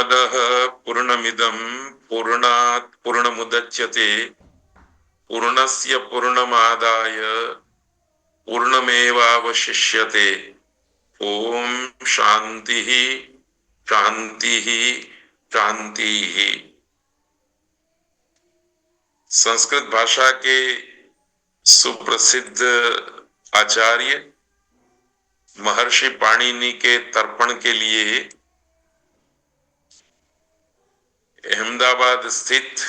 पूर्णमदः पूर्णमिदं पूर्णात् पूर्णमुदच्यते पूर्णस्य पूर्णमादाय पूर्णमेवावशिष्यते। ओम शांति शांति शांति। संस्कृत भाषा के सुप्रसिद्ध आचार्य महर्षि पाणिनि के तर्पण के लिए अहमदाबाद स्थित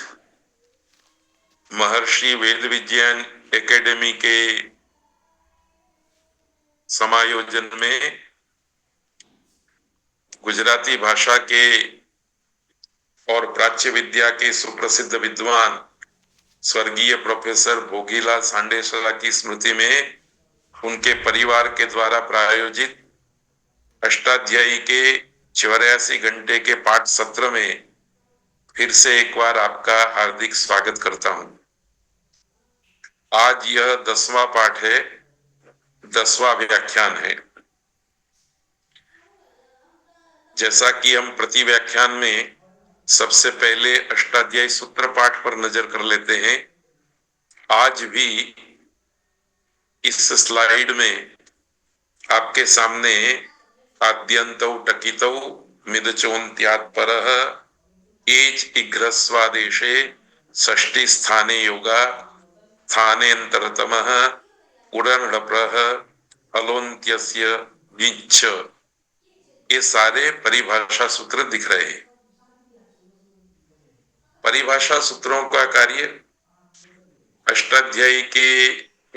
महर्षि वेद विज्ञान एकेडमी के समायोजन में गुजराती भाषा के और प्राच्य विद्या के सुप्रसिद्ध विद्वान स्वर्गीय प्रोफेसर भोगीलाल सांडेसरा की स्मृति में उनके परिवार के द्वारा प्रायोजित अष्टाध्यायी के 84 घंटे के पाठ सत्र में फिर से एक बार आपका हार्दिक स्वागत करता हूं। आज यह 10वां पाठ है, 10वां व्याख्यान है। जैसा कि हम प्रति व्याख्यान में सबसे पहले अष्टाध्यायी सूत्र पाठ पर नजर कर लेते हैं, आज भी इस स्लाइड में आपके सामने आद्यन्तौ टकितौ मिदचोन्त्यात् परः एच इघ्रस्वादेशे षष्ठी स्थाने योगा स्थानेन्तरतमः उडनडप्रः अलोन्त्यस्य विच्छ, ये सारे परिभाषा सूत्र दिख रहे हैं। परिभाषा सूत्रों का कार्य अष्टाध्यायी के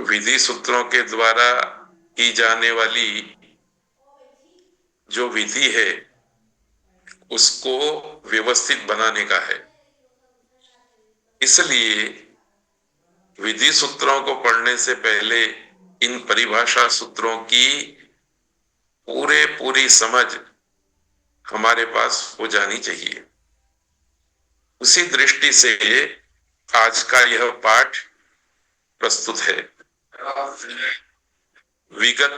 विधि सूत्रों के द्वारा की जाने वाली जो विधि है उसको व्यवस्थित बनाने का है। इसलिए विधि सूत्रों को पढ़ने से पहले इन परिभाषा सूत्रों की पूरी समझ हमारे पास हो जानी चाहिए। उसी दृष्टि से आज का यह पाठ प्रस्तुत है। विगत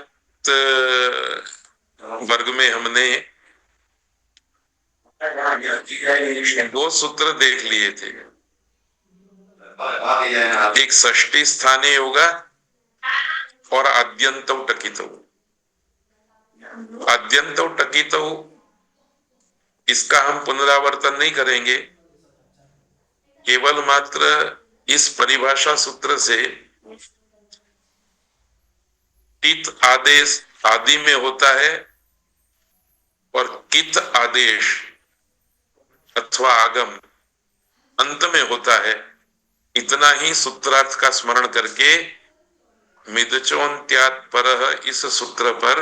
वर्ग में हमने 2 सूत्र देख लिए थे, एक षष्ठी स्थाने योगा और आद्यन्तौ टकितौ। आद्यन्तौ टकितौ इसका हम पुनरावर्तन नहीं करेंगे, केवल मात्र इस परिभाषा सूत्र से टित आदेश आदि में होता है और कित आदेश अथवा आगम अंत में होता है, इतना ही सूत्रार्थ का स्मरण करके मिदचोन्त्यात् परः इस सूत्र पर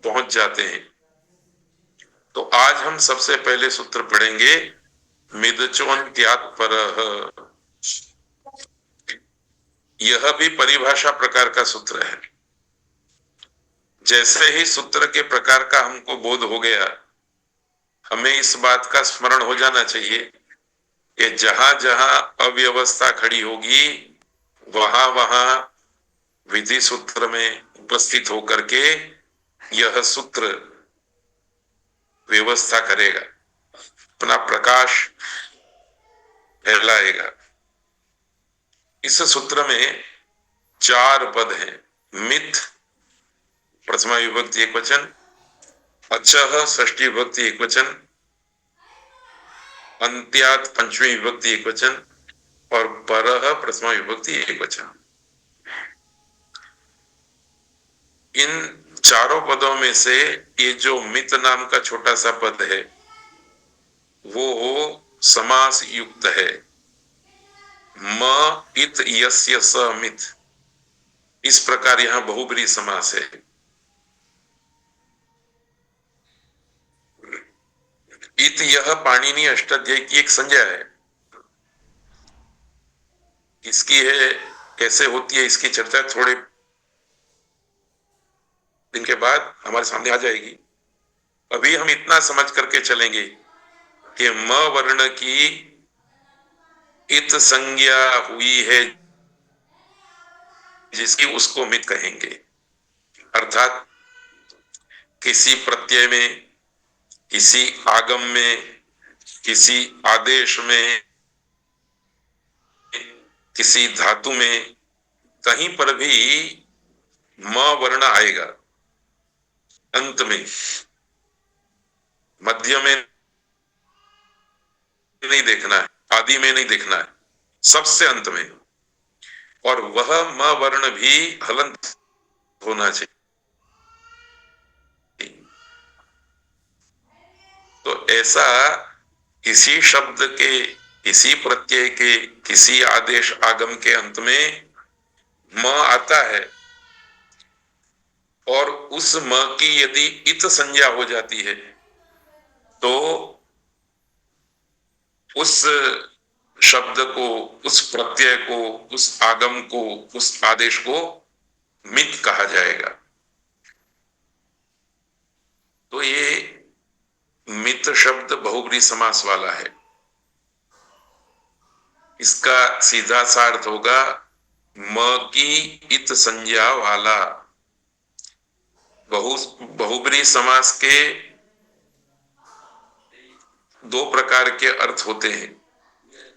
पहुंच जाते हैं। तो आज हम सबसे पहले सूत्र पढ़ेंगे मिदचोन्त्यात् परः। यह भी परिभाषा प्रकार का सूत्र है। जैसे ही सूत्र के प्रकार का हमको बोध हो गया, हमें इस बात का स्मरण हो जाना चाहिए कि जहां जहां अव्यवस्था खड़ी होगी वहां वहां विधि सूत्र में उपस्थित होकर के यह सूत्र व्यवस्था करेगा, अपना प्रकाश फैलाएगा। इस सूत्र में 4 पद हैं। मिथ प्रथमा विभक्ति एकवचन, अचः षष्ठी विभक्ति एकवचन, अन्त्यात् पंचमी विभक्ति एकवचन और परः प्रथमा विभक्ति एकवचन। इन चारों पदों में से ये जो मित नाम का छोटा सा पद है वो समास युक्त है। म इत यस्य स मित, इस प्रकार यहां बहुब्रीहि समास है। इत यह पाणिनि अष्टाध्यायी की एक संज्ञा है। इसकी है, कैसे होती है इसकी चर्चा थोड़े दिन के बाद हमारे सामने आ जाएगी। अभी हम इतना समझ करके चलेंगे कि म वर्ण की इत संज्ञा हुई है जिसकी उसको मित कहेंगे। अर्थात किसी प्रत्यय में किसी आगम में, किसी आदेश में, किसी धातु में कहीं पर भी म वर्ण आएगा। अंत में, मध्य में नहीं देखना है, आदि में नहीं देखना है, सबसे अंत में। और वह म वर्ण भी हलंत होना चाहिए। तो ऐसा किसी शब्द के, किसी प्रत्यय के, किसी आदेश आगम के अंत में म आता है और उस म की यदि इत संज्ञा हो जाती है तो उस शब्द को, उस प्रत्यय को, उस आगम को, उस आदेश को मित कहा जाएगा। तो ये मित शब्द बहुब्रीहि समास वाला है। इसका सीधा सा अर्थ होगा म की इत संज्ञा वाला। बहुब्रीहि समास के दो प्रकार के अर्थ होते हैं।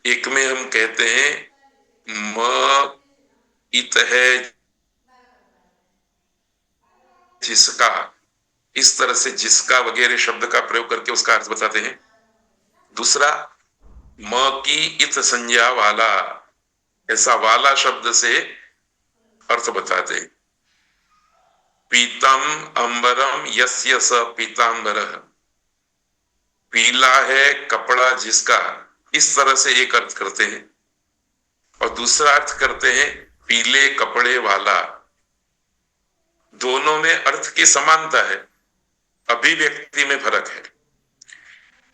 एक में हम कहते हैं म इत है जिसका, इस तरह से जिसका वगैरह शब्द का प्रयोग करके उसका अर्थ बताते हैं। दूसरा, म की इत संज्ञा वाला, ऐसा वाला शब्द से अर्थ बताते हैं। पीतम अंबरम यस्य स पीतांबरः, पीला है कपड़ा जिसका, इस तरह से एक अर्थ करते हैं। और दूसरा अर्थ करते हैं पीले कपड़े वाला। दोनों में अर्थ की समानता है, अभिव्यक्ति में फर्क है।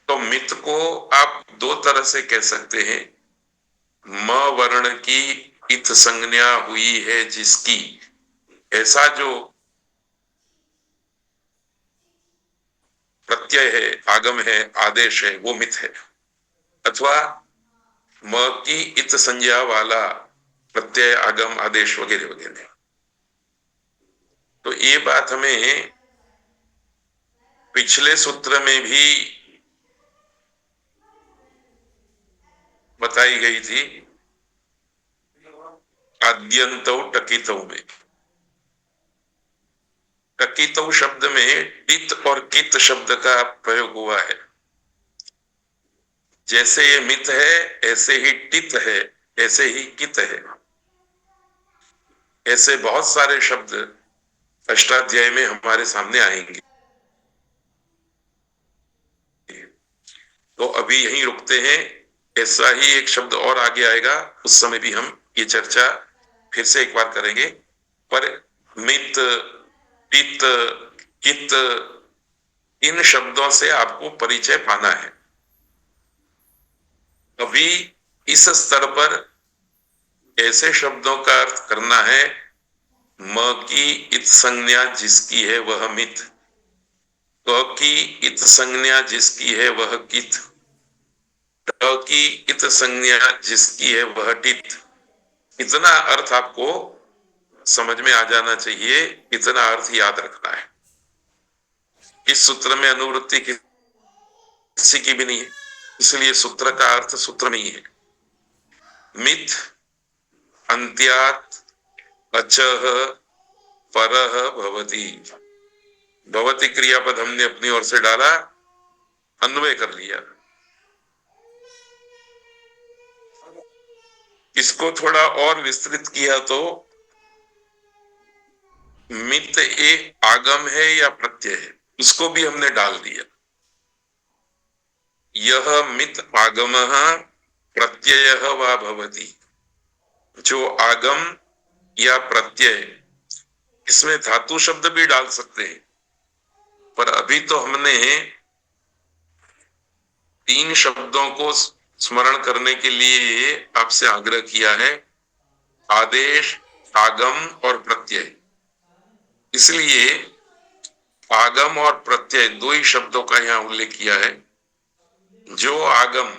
तो मित को आप दो तरह से कह सकते हैं। म वर्ण की इत संज्ञा हुई है जिसकी, ऐसा जो प्रत्यय है, आगम है, आदेश है, वो मित है। अथवा म की इत संज्ञा वाला प्रत्यय, आगम, आदेश वगैरह वगैरह। तो ये बात हमें पिछले सूत्र में भी बताई गई थी, आद्यंतौ टकितौ में। टकितौ शब्द में टित और कित शब्द का प्रयोग हुआ है। जैसे ये मित है ऐसे ही टित है, ऐसे ही कित है। ऐसे बहुत सारे शब्द अष्टाध्याय में हमारे सामने आएंगे। तो अभी यहीं रुकते हैं। ऐसा ही एक शब्द और आगे आएगा, उस समय भी हम ये चर्चा फिर से एक बार करेंगे। पर मित, पित, कित, इन शब्दों से आपको परिचय पाना है। अभी इस स्तर पर ऐसे शब्दों का अर्थ करना है म की इत संज्ञा जिसकी है वह मित, क की इत संज्ञा जिसकी है वह कित, ट की इत संज्ञा जिसकी है वह टित। इतना अर्थ आपको समझ में आ जाना चाहिए, इतना अर्थ याद रखना है। इस सूत्र में अनुवृत्ति किसी की भी नहीं है, इसलिए सूत्र का अर्थ सूत्र में ही है। मित अंत्यात् अचः परः भवति। भवति क्रियापद हमने अपनी ओर से डाला, अन्वय कर लिया। इसको थोड़ा और विस्तृत किया तो मित एक आगम है या प्रत्यय है, उसको भी हमने डाल दिया। यह मित आगमः प्रत्ययः वा भवति। जो आगम या प्रत्यय, इसमें धातु शब्द भी डाल सकते हैं। पर अभी तो हमने तीन शब्दों को स्मरण करने के लिए आपसे आग्रह किया है, आदेश, आगम और प्रत्यय। इसलिए आगम और प्रत्यय दो ही शब्दों का यहां उल्लेख किया है। जो आगम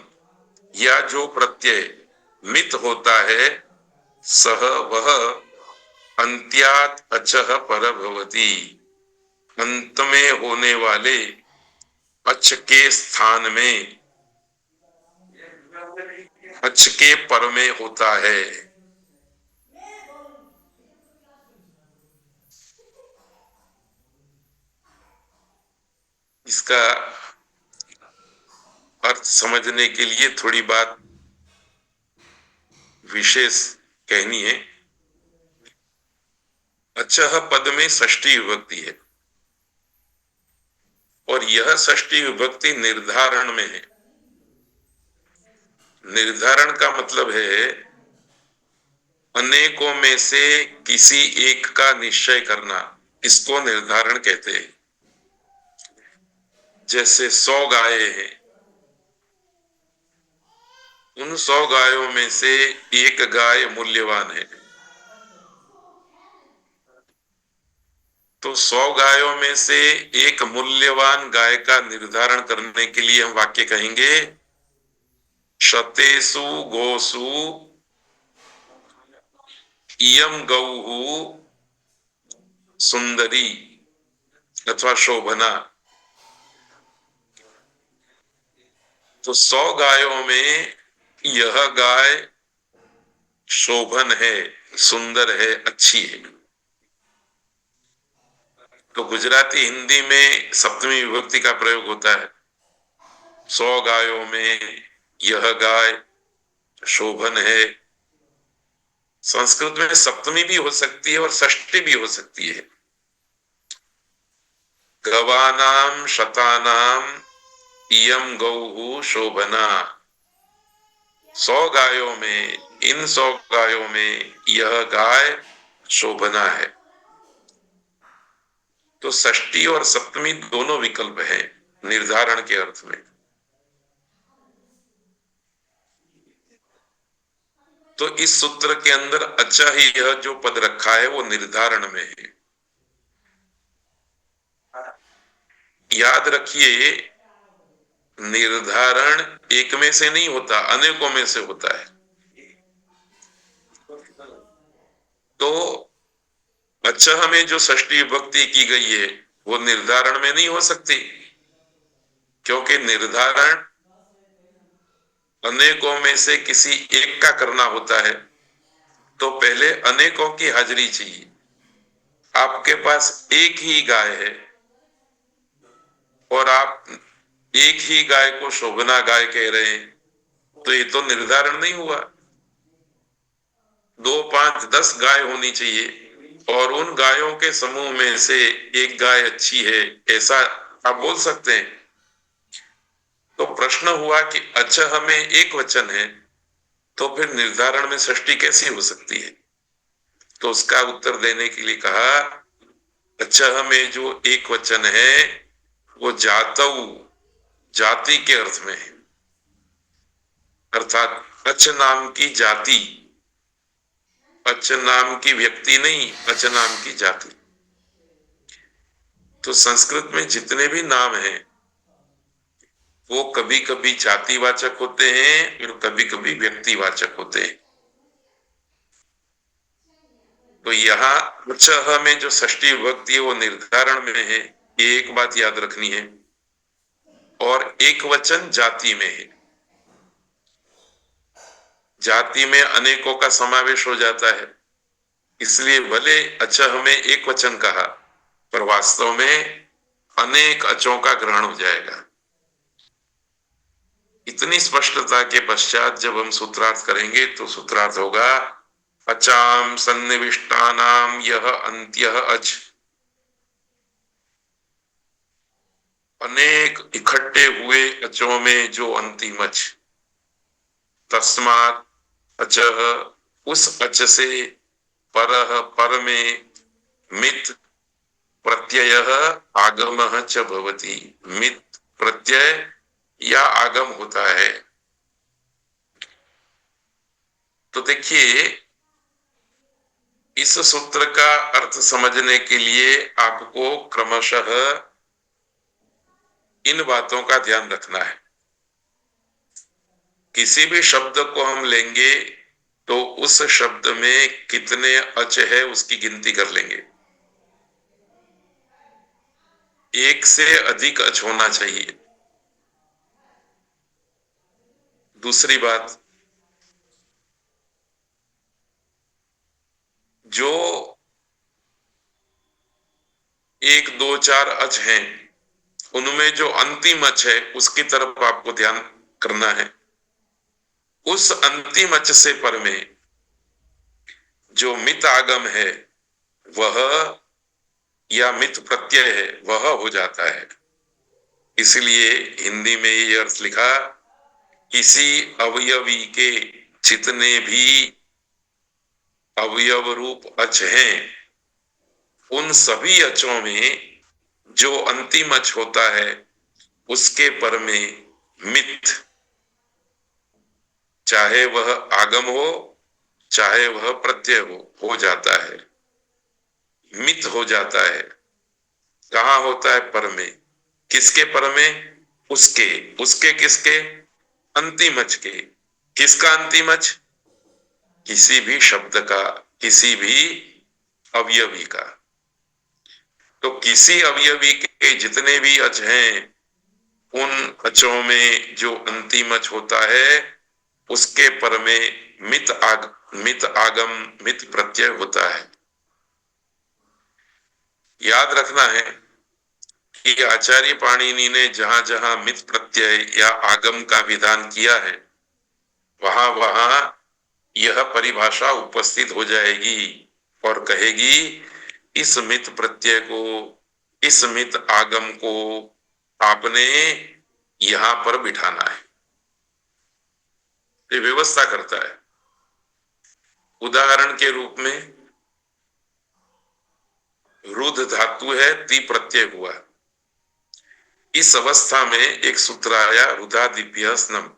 या जो प्रत्यय मित होता है सह वह अंत्यात् अचः पर भवति। अंत में होने वाले अच के स्थान में अच के पर में होता है। इसका अर्थ समझने के लिए थोड़ी बात विशेष कहनी है। अचह पद में षष्ठी विभक्ति है और यह षष्ठी विभक्ति निर्धारण में है। निर्धारण का मतलब है अनेकों में से किसी एक का निश्चय करना, इसको निर्धारण कहते हैं। जैसे 100 गायें हैं, उन 100 गायों में से एक गाय मूल्यवान है, तो 100 गायों में से एक मूल्यवान गाय का निर्धारण करने के लिए हम वाक्य कहेंगे शतेषु गोसु इयं गौः सुंदरी अथवा शोभना। तो 100 गायों में यह गाय शोभन है, सुंदर है, अच्छी है। तो गुजराती हिंदी में सप्तमी विभक्ति का प्रयोग होता है। 100 गायों में यह गाय शोभन है। संस्कृत में सप्तमी भी हो सकती है और षष्ठी भी हो सकती है। गवानाम शतानाम इयं गौः शोभना। 100 गायों में, इन 100 गायों में यह गाय शोभना है। तो षष्ठी और सप्तमी दोनों विकल्प हैं निर्धारण के अर्थ में। तो इस सूत्र के अंदर अच्छा ही यह जो पद रखा है वो निर्धारण में है। याद रखिए, निर्धारण एक में से नहीं होता, अनेकों में से होता है। तो अच्छा में जो षष्ठी विभक्ति की गई है वो निर्धारण में नहीं हो सकती, क्योंकि निर्धारण अनेकों में से किसी एक का करना होता है। तो पहले अनेकों की हाजिरी चाहिए। आपके पास एक ही गाय है और आप एक ही गाय को शोभना गाय कह रहे हैं, तो ये तो निर्धारण नहीं हुआ। 2, 5, 10 गाय होनी चाहिए और उन गायों के समूह में से एक गाय अच्छी है, ऐसा आप बोल सकते हैं। तो प्रश्न हुआ कि अच्छा हमें एक वचन है, तो फिर निर्धारण में षष्ठी कैसी हो सकती है? तो उसका उत्तर देने के लिए कहा अच्छा हमें जो एक वचन है वो जातऊ, जाति के अर्थ में है। अर्थात अच नाम की जाति, अच नाम की व्यक्ति नहीं, अच नाम की जाति। तो संस्कृत में जितने भी नाम हैं वो कभी कभी जातिवाचक होते हैं और कभी कभी व्यक्तिवाचक होते हैं। तो यहाँ अच्छा में जो षष्ठी विभक्ति है वो निर्धारण में है, ये एक बात याद रखनी है। और एक वचन जाति में है। जाति में अनेकों का समावेश हो जाता है, इसलिए भले अच्छा हमें एक वचन कहा पर वास्तव में अनेक अचों का ग्रहण हो जाएगा। इतनी स्पष्टता के पश्चात जब हम सूत्रार्थ करेंगे तो सूत्रार्थ होगा अचाम सन्निविष्टानाम यह अंत्यः अच। अनेक इकट्ठे हुए अचों में जो अंतिम अच, तस्मात् अचः, उस अच से, परः, पर में, मित प्रत्ययः आगमः च भवति, मित प्रत्यय या आगम होता है। तो देखिए, इस सूत्र का अर्थ समझने के लिए आपको क्रमशः इन बातों का ध्यान रखना है। किसी भी शब्द को हम लेंगे तो उस शब्द में कितने अच है उसकी गिनती कर लेंगे। एक से अधिक अच होना चाहिए। दूसरी बात, जो एक दो चार अच हैं, उनमें जो अंतिम अच है उसकी तरफ आपको ध्यान करना है। उस अंतिम अच से पर में जो मित आगम है वह, या मित प्रत्यय है वह हो जाता है। इसलिए हिंदी में ये अर्थ लिखा, किसी अवयवी के जितने भी अवयव रूप अच हैं, उन सभी अचों में जो अंतिम अच होता है उसके पर में मित, चाहे वह आगम हो चाहे वह प्रत्यय हो जाता है, मित हो जाता है। कहाँ होता है? पर में। किसके पर में? उसके। उसके किसके? अंतिम अच के। किसका अंतिम अच? किसी भी शब्द का, किसी भी अवयवी का। तो किसी अवयवी के जितने भी अच हैं, उन अचों में जो अंतिम अच होता है उसके पर में मित आगम मित प्रत्यय होता है। याद रखना है कि आचार्य पाणिनि ने जहां जहां मित प्रत्यय या आगम का विधान किया है, वहां वहां यह परिभाषा उपस्थित हो जाएगी और कहेगी, इस मित प्रत्यय को, इस मित आगम को आपने यहां पर बिठाना है। ये व्यवस्था करता है। उदाहरण के रूप में रुध धातु है, ती प्रत्यय हुआ। इस अवस्था में एक सूत्र आया, रुधादिभ्य स्नम।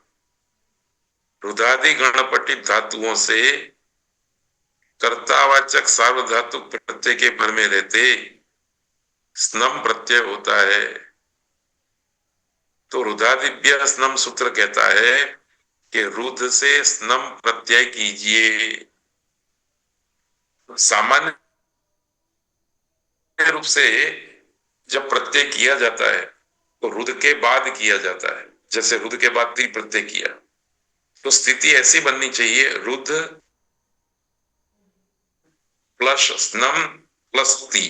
रुधादि गणपटित धातुओं से कर्तावाचक सार्वधातुक प्रत्यय के पर में रहते स्नम प्रत्यय होता है। तो रुधादिभ्य स्नम सूत्र कहता है कि रुध से स्नम प्रत्यय कीजिए। सामान्य रूप से जब प्रत्यय किया जाता है तो रुध के बाद किया जाता है। जैसे रुध के बाद ती प्रत्यय किया, तो स्थिति ऐसी बननी चाहिए, रुध प्लस स्नम प्लस ती।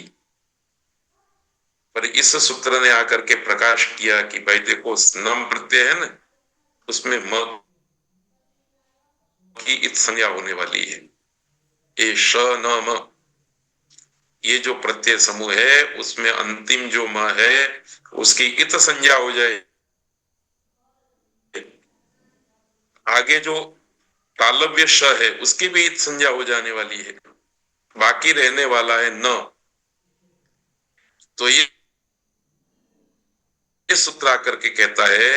पर इस सूत्र ने आकर के प्रकाश किया कि भाई देखो, स्नम प्रत्यय है ना, उसमें म की इत संज्ञा होने वाली है। ए श न म, ये जो प्रत्यय समूह है उसमें अंतिम जो म है उसकी इत संज्ञा हो जाए। आगे जो तालव्य श है उसकी भी इत संज्ञा हो जाने वाली है। बाकी रहने वाला है न। तो ये सूत्र आकर के कहता है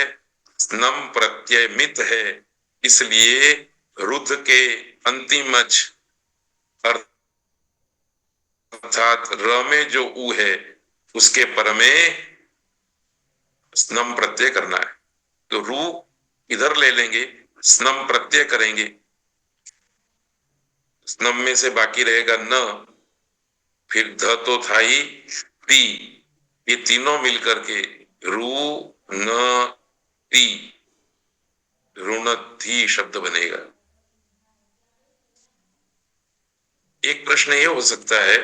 स्नम प्रत्यय मित है, इसलिए रुद्ध के अंतिम अच अर्थात र में जो उ है उसके पर में स्नम प्रत्यय करना है। तो रू इधर ले लेंगे, स्नम प्रत्यय करेंगे, स्नम में से बाकी रहेगा न, फिर ध तो था ही, ती, ये तीनों मिलकर के रू न ती ऋणथी शब्द बनेगा। एक प्रश्न ये हो सकता है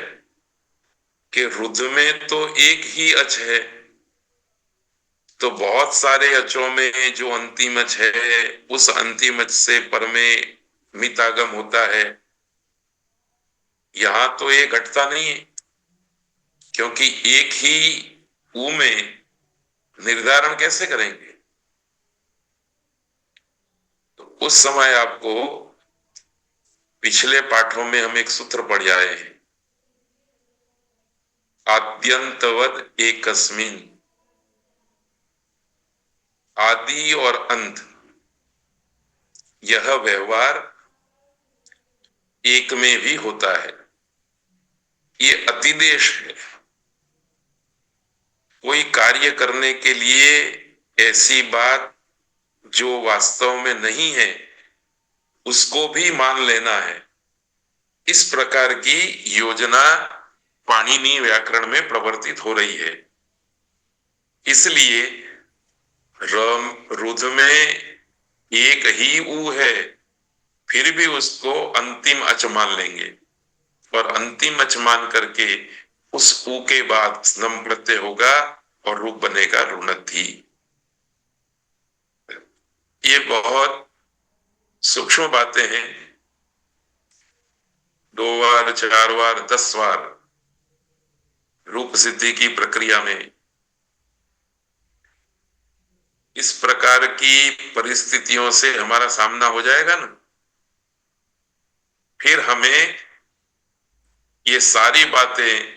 कि रुद्ध में तो एक ही अच है, तो बहुत सारे अचों में जो अंतिम अच है उस अंतिम अच से पर में मितागम होता है। यहां तो ये घटता नहीं है, क्योंकि एक ही ऊ में निर्धारण कैसे करेंगे? तो उस समय आपको पिछले पाठों में हम एक सूत्र पढ़ आए हैं, आद्यंतवद एकस्मिन। आदि और अंत यह व्यवहार एक में भी होता है। ये अतिदेश है। कोई कार्य करने के लिए ऐसी बात जो वास्तव में नहीं है उसको भी मान लेना है। इस प्रकार की योजना पाणिनि व्याकरण में प्रवर्तित हो रही है। इसलिए रम रुध में एक ही ऊ है, फिर भी उसको अंतिम अच मान लेंगे और अंतिम अच मान करके उस ऊ के बाद स्नम प्रत्यय होगा और रूप बनेगा रुणद्धि। ये बहुत सूक्ष्म बातें हैं। 2 बार 4 बार 10 बार रूप सिद्धि की प्रक्रिया में इस प्रकार की परिस्थितियों से हमारा सामना हो जाएगा ना, फिर हमें ये सारी बातें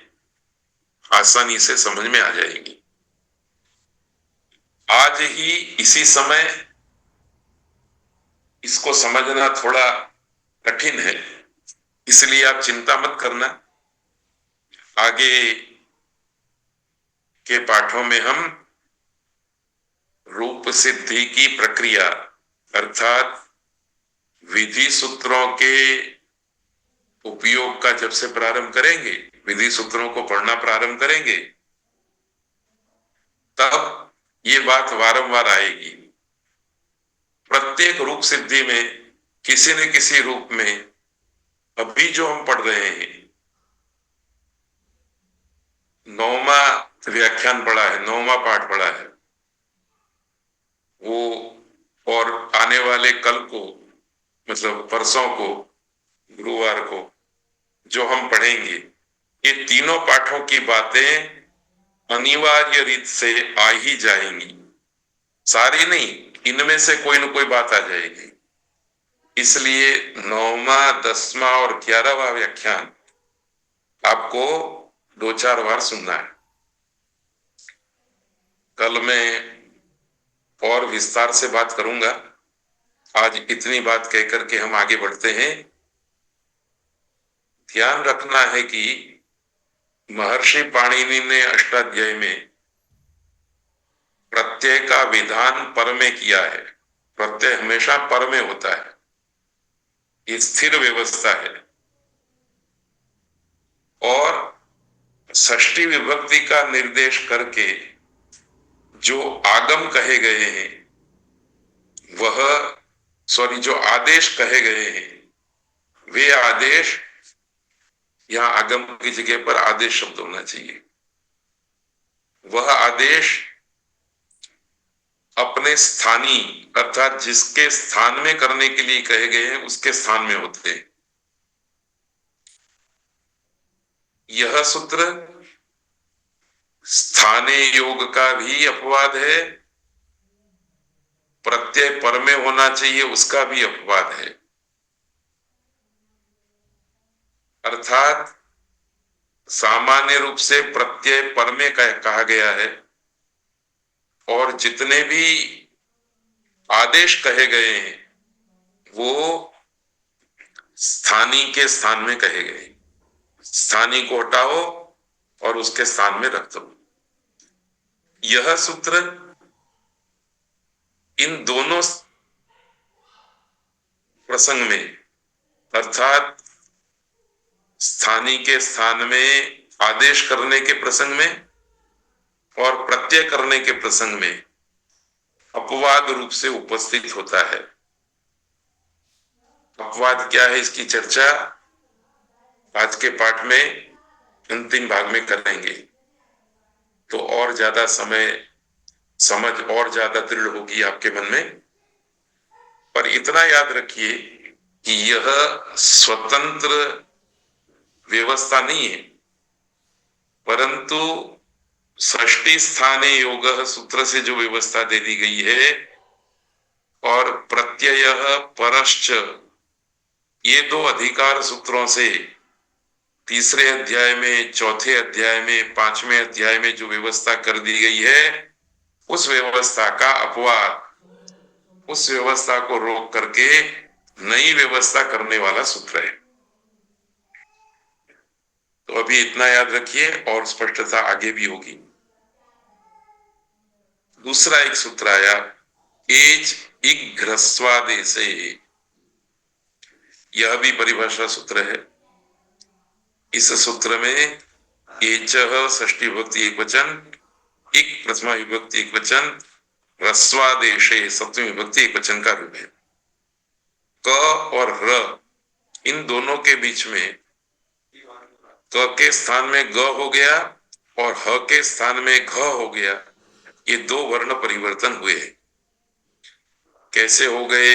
आसानी से समझ में आ जाएंगी। आज ही इसी समय इसको समझना थोड़ा कठिन है, इसलिए आप चिंता मत करना। आगे के पाठों में हम रूप सिद्धि की प्रक्रिया अर्थात विधि सूत्रों के उपयोग का जब से प्रारंभ करेंगे, विधि सूत्रों को पढ़ना प्रारंभ करेंगे, तब ये बात वारंवार आएगी। प्रत्येक रूप सिद्धि में किसी न किसी रूप में अभी जो हम पढ़ रहे हैं, 9वां व्याख्यान पढ़ा है, 9वां पाठ पढ़ा है, वो और आने वाले कल को मतलब परसों को गुरुवार को जो हम पढ़ेंगे, ये तीनों पाठों की बातें अनिवार्य रीत से आ ही जाएंगी। सारी नहीं, इनमें से कोई न कोई बात आ जाएगी। इसलिए 9वां 10वां और 11वां व्याख्यान आपको 2-4 बार सुनना है। कल मैं और विस्तार से बात करूंगा। आज इतनी बात कहकर के हम आगे बढ़ते हैं। ध्यान रखना है कि महर्षि पाणिनि ने अष्टाध्यायी में प्रत्यय का विधान पर में किया है। प्रत्यय हमेशा पर में होता है, ये स्थिर व्यवस्था है। और षष्ठी विभक्ति का निर्देश करके जो आगम कहे गए हैं, जो आदेश कहे गए हैं, वे आदेश, यहां आगम की जगह पर आदेश शब्द होना चाहिए। वह आदेश अपने स्थानीय अर्थात जिसके स्थान में करने के लिए कहे गए हैं उसके स्थान में होते हैं। यह सूत्र स्थाने योग का भी अपवाद है, प्रत्यय पर में होना चाहिए उसका भी अपवाद है। अर्थात सामान्य रूप से प्रत्यय पर में कहा गया है और जितने भी आदेश कहे गए हैं वो स्थानीय के स्थान में कहे गए। स्थानीय को हटाओ और उसके स्थान में रख दो। यह सूत्र इन दोनों प्रसंग में अर्थात स्थानीय के स्थान में आदेश करने के प्रसंग में और प्रत्यय करने के प्रसंग में अपवाद रूप से उपस्थित होता है। अपवाद क्या है, इसकी चर्चा आज के पाठ में अंतिम भाग में करेंगे, तो और ज्यादा समझ और ज्यादा दृढ़ होगी आपके मन में। पर इतना याद रखिए कि यह स्वतंत्र व्यवस्था नहीं है, परंतु षष्ठी स्थाने योग सूत्र से जो व्यवस्था दे दी गई है और प्रत्यय परश्च, ये 2 अधिकार सूत्रों से तीसरे अध्याय में, चौथे अध्याय में, 5वें अध्याय में जो व्यवस्था कर दी गई है, उस व्यवस्था का अपवाद, उस व्यवस्था को रोक करके नई व्यवस्था करने वाला सूत्र है। तो अभी इतना याद रखिए और स्पष्टता आगे भी होगी। दूसरा एक सूत्र आया, एच इघ्रस्वादेशे। यह भी परिभाषा सूत्र है। इस सूत्र में एच षष्ठी विभक्ति एकवचन, इक प्रथमा विभक्ति एकवचन ह्रस्वादेशे सप्तमी विभक्ति एक वचन का रूप है। क और र इन दोनों के बीच में क के स्थान में ग हो गया और ह के स्थान में घ हो गया। ये दो वर्ण परिवर्तन हुए। कैसे हो गए,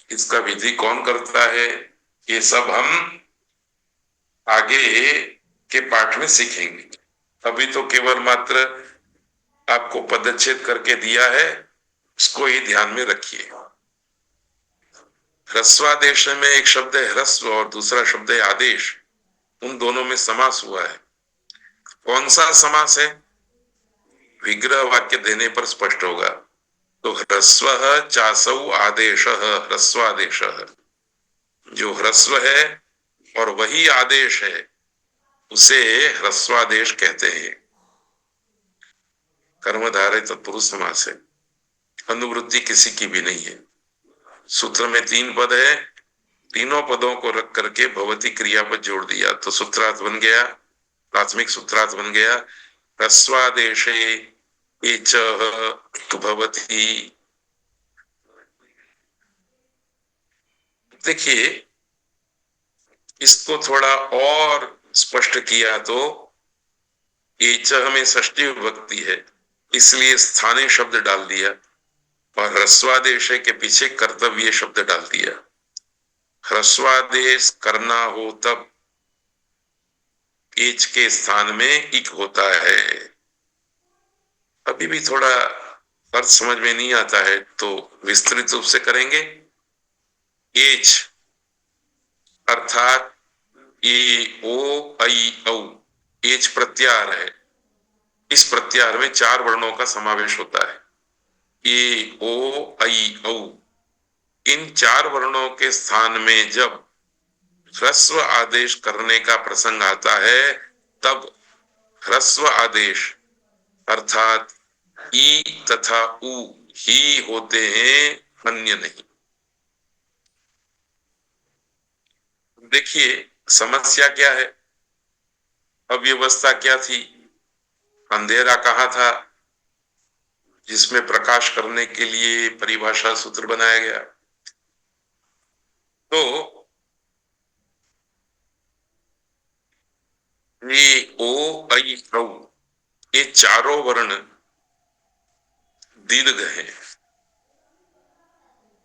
इसका विधि कौन करता है, ये सब हम आगे के पाठ में सीखेंगे। अभी तो केवल मात्र आपको पदच्छेद करके दिया है, उसको ही ध्यान में रखिए। ह्रस्वादेश में एक शब्द है ह्रस्व और दूसरा शब्द है आदेश। उन दोनों में समास हुआ है। कौन सा समास है, विग्रह वाक्य देने पर स्पष्ट होगा। तो ह्रस्व चासौ आदेश, ह्रस्वादेश, जो ह्रस्व है और वही आदेश है उसे ह्रस्वादेश कहते हैं। कर्मधारय तत्पुरुष समास है, अनुवृत्ति किसी की भी नहीं है। सूत्र में 3 पद है, तीनों पदों को रख करके भवती क्रियापद जोड़ दिया तो सूत्रार्थ बन गया, प्राथमिक सूत्रार्थ बन गया ह्रस्वादेशे एच भवती। देखिए इसको थोड़ा और स्पष्ट किया तो एच में षष्ठी विभक्ति है इसलिए स्थानीय शब्द डाल दिया और ह्रस्वादेश के पीछे कर्तव्य शब्द डाल दिया। ह्रस्वादेश करना हो तब एच के स्थान में इक होता है। अभी भी थोड़ा अर्थ समझ में नहीं आता है तो विस्तृत रूप से करेंगे। एच अर्थात ए ओ आई औ, एच प्रत्याहार है। इस प्रत्याहार में 4 वर्णों का समावेश होता है। ए ओ आई औ, इन 4 वर्णों के स्थान में जब ह्रस्व आदेश करने का प्रसंग आता है तब ह्रस्व आदेश अर्थात ई तथा उ ही होते हैं, अन्य नहीं। देखिए समस्या क्या है, अव्यवस्था क्या थी, अंधेरा कहाँ था जिसमें प्रकाश करने के लिए परिभाषा सूत्र बनाया गया। तो ये ओ आई औ ये चारों वर्ण दीर्घ है।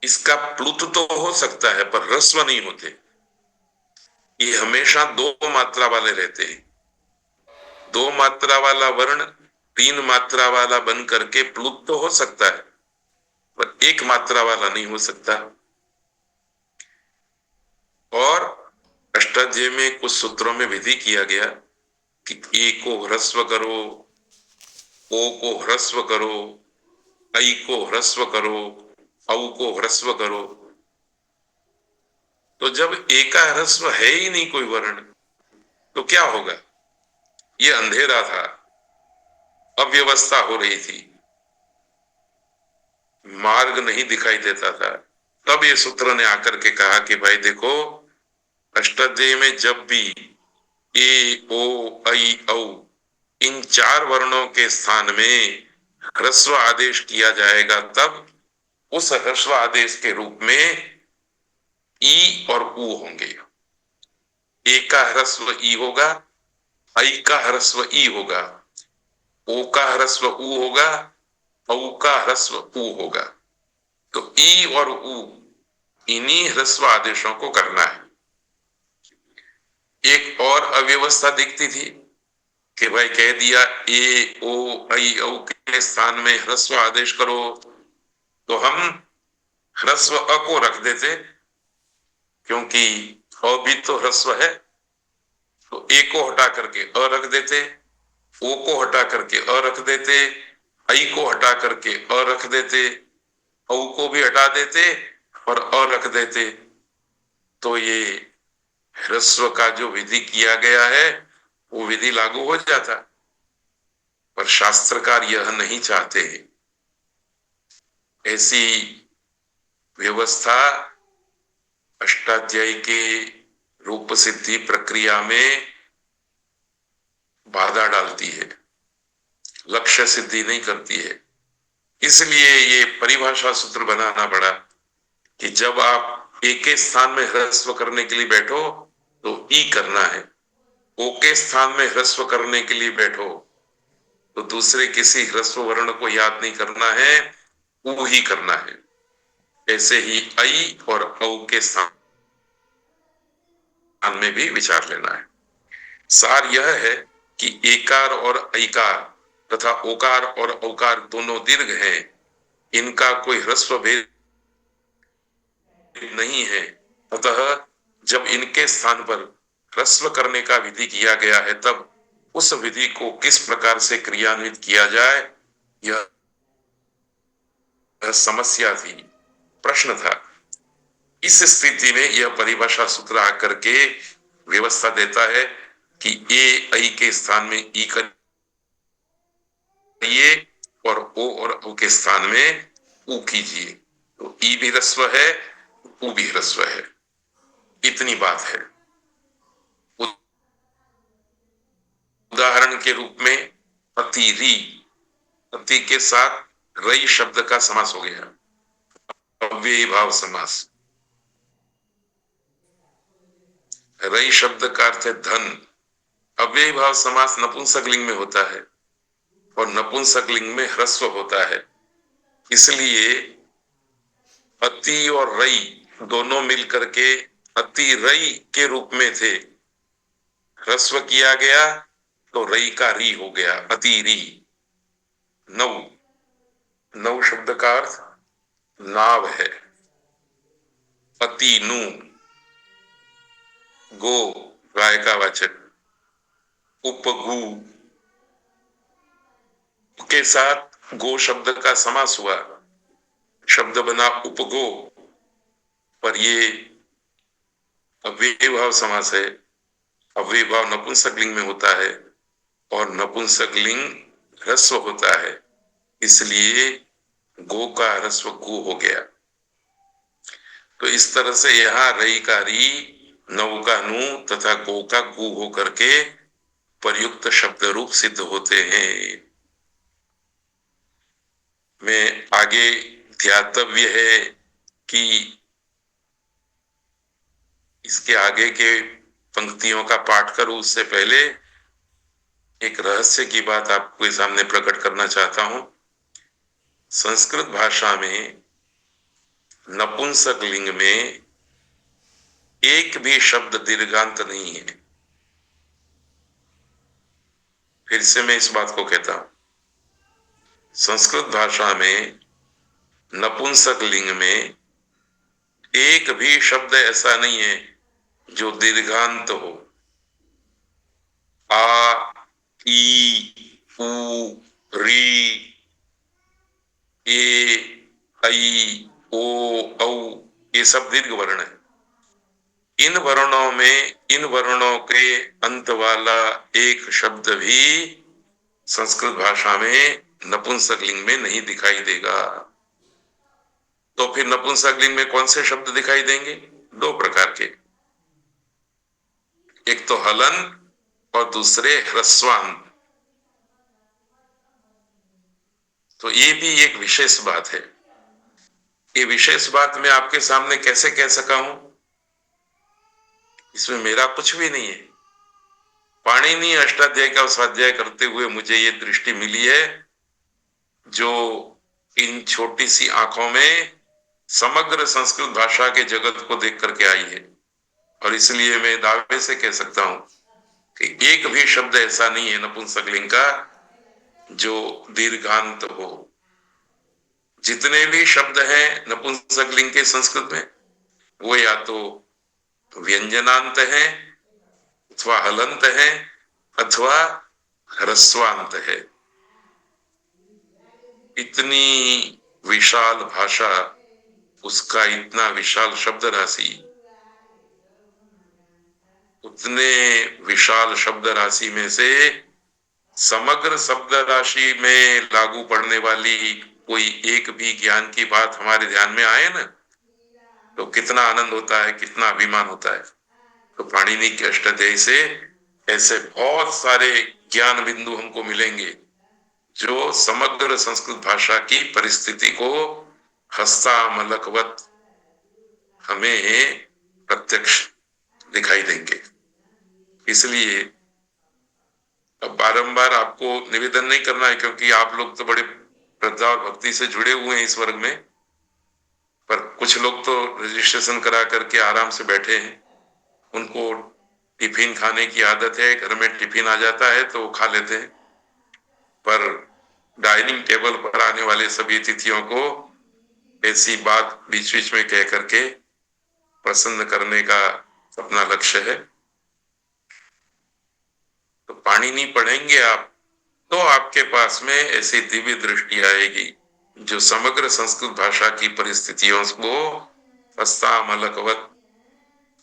इसका प्लुत तो हो सकता है पर ह्रस्व नहीं होते। ये हमेशा 2 मात्रा वाले रहते हैं। 2 मात्रा वाला वर्ण 3 मात्रा वाला बन करके प्लुत तो हो सकता है पर 1 मात्रा वाला नहीं हो सकता। और अष्टाध्यायी में कुछ सूत्रों में विधि किया गया कि ए को ह्रस्व करो, ओ को ह्रस्व करो, ऐ को ह्रस्व करो, औ को ह्रस्व करो। तो जब ए का ह्रस्व है ही नहीं कोई वर्ण तो क्या होगा, ये अंधेरा था, अव्यवस्था हो रही थी, मार्ग नहीं दिखाई देता था। तब ये सूत्र ने आकर के कहा कि भाई देखो अष्टाध्यायी में जब भी ए ओ ऐ औ इन 4 वर्णों के स्थान में ह्रस्व आदेश किया जाएगा तब उस ह्रस्व आदेश के रूप में ई और उ होंगे। ए का ह्रस्व ई होगा, ऐ का ह्रस्व ई होगा, ओ का ह्रस्व उ होगा, औ का ह्रस्व उ होगा। तो ई और उ इन्हीं ह्रस्व आदेशों को करना है। एक और अव्यवस्था दिखती थी कि भाई कह दिया ए ओ ऐ औ के स्थान में ह्रस्व आदेश करो तो हम ह्रस्व अ को रख देते क्योंकि अ भी तो ह्रस्व है। तो ए को हटा करके अ रख देते, ओ को हटा करके अ रख देते, ऐ को हटा करके अ रख देते, औ को भी हटा देते और अ रख देते। तो ये ह्रस्व का जो विधि किया गया है वो विधि लागू हो जाता, पर शास्त्रकार यह नहीं चाहते। ऐसी व्यवस्था अष्टाध्यायी के रूप सिद्धि प्रक्रिया में बाधा डालती है, लक्ष्य सिद्धि नहीं करती है। इसलिए ये परिभाषा सूत्र बनाना पड़ा कि जब आप एक के स्थान में ह्रस्व करने के लिए बैठो तो ई करना है, ओ के स्थान में ह्रस्व करने के लिए बैठो तो दूसरे किसी ह्रस्व वर्ण को याद नहीं करना है, ऊ ही करना है। ऐसे ही ऐ और औ के स्थान में भी विचार लेना है। सार यह है कि एकार और ऐकार तथा ओकार और औकार दोनों दीर्घ हैं, इनका कोई ह्रस्व भेद नहीं है। अतः जब इनके स्थान पर ह्रस्व करने का विधि किया गया है तब उस विधि को किस प्रकार से क्रियान्वित किया जाए यह समस्या थी, प्रश्न था। इस स्थिति में यह परिभाषा सूत्र आकर के व्यवस्था देता है कि ए ऐ के स्थान में ई करिए और ओ और औ के स्थान में ऊ कीजिए, तो ई भी ह्रस्व है, ऊ भी ह्रस्व है। इतनी बात है। उदाहरण के रूप में अतिरी, अति के साथ रई शब्द का समास हो गया, अव्ययी भाव समास। रई शब्द का अर्थ है धन। अव्ययी भाव समास नपुंसकलिंग में होता है और नपुंसकलिंग में ह्रस्व होता है, इसलिए अति और रई दोनों मिलकर के अति रई के रूप में थे। ह्रस्व किया गया तो रई का री हो गया, अति री। नौ, नौ शब्द का अर्थ नाव है। अति नु, गो गाय का वाचक। उपगु के साथ गो शब्द का समास हुआ, शब्द बना उपगो, पर ये अव्ययी भाव समास है। अव्ययी भाव नपुंसकलिंग में होता है और नपुंसकलिंग ह्रस्व होता है, इसलिए गो का ह्रस्व गु हो गया। तो इस तरह से यहां रई का री, नौ का नु तथा गो का गु होकर के प्रयुक्त शब्द रूप सिद्ध होते हैं। में आगे ध्यातव्य है कि इसके आगे के पंक्तियों का पाठ करूं उससे पहले एक रहस्य की बात आपके सामने प्रकट करना चाहता हूं। संस्कृत भाषा में नपुंसक लिंग में एक भी शब्द दीर्घांत नहीं है। फिर से मैं इस बात को कहता हूं, संस्कृत भाषा में नपुंसक लिंग में एक भी शब्द ऐसा नहीं है जो दीर्घांत हो। आ, ई, उ, री, ए, ऐ, ओ, औ ये सब दीर्घ वर्ण है। इन वर्णों में इन वर्णों के अंत वाला एक शब्द भी संस्कृत भाषा में नपुंसकलिंग में नहीं दिखाई देगा। तो फिर नपुंसकलिंग में कौन से शब्द दिखाई देंगे? दो प्रकार के, एक तो हलन और दूसरे ह्रस्वांत। तो ये भी एक विशेष बात है। ये विशेष बात मैं आपके सामने कैसे कह सका हूं? इसमें मेरा कुछ भी नहीं है। पाणिनि अष्टाध्यायी का स्वाध्याय करते हुए मुझे ये दृष्टि मिली है जो इन छोटी सी आंखों में समग्र संस्कृत भाषा के जगत को देख करके आई है। और इसलिए मैं दावे से कह सकता हूं कि एक भी शब्द ऐसा नहीं है नपुंसकलिंग का जो दीर्घांत हो। जितने भी शब्द हैं नपुंसकलिंग के संस्कृत में वो या तो व्यंजनांत है अथवा हलंत है अथवा ह्रस्वांत है। इतनी विशाल भाषा, उसका इतना विशाल शब्द राशि, उतने विशाल शब्द राशि में से समग्र शब्द राशि में लागू पड़ने वाली कोई एक भी ज्ञान की बात हमारे ध्यान में आए ना, तो कितना आनंद होता है, कितना अभिमान होता है। तो पाणिनि के अष्टाध्यायी से ऐसे बहुत सारे ज्ञान बिंदु हमको मिलेंगे जो समग्र संस्कृत भाषा की परिस्थिति को हस्तामलकवत हमें प्रत्यक्ष दिखाई देंगे। इसलिए अब बारंबार आपको निवेदन नहीं करना है, क्योंकि आप लोग तो बड़े श्रद्धा और भक्ति से जुड़े हुए हैं इस वर्ग में, पर कुछ लोग तो रजिस्ट्रेशन करा करके आराम से बैठे हैं, उनको टिफिन खाने की आदत है, घर में टिफिन आ जाता है तो वो खा लेते हैं, पर डाइनिंग टेबल पर आने वाले सभी अतिथियों को ऐसी बात बीच बीच में कह करके प्रसन्न करने का अपना लक्ष्य है। तो पाणिनि पढ़ेंगे आप तो आपके पास में ऐसी दिव्य दृष्टि आएगी जो समग्र संस्कृत भाषा की परिस्थितियों को हस्तामलकवत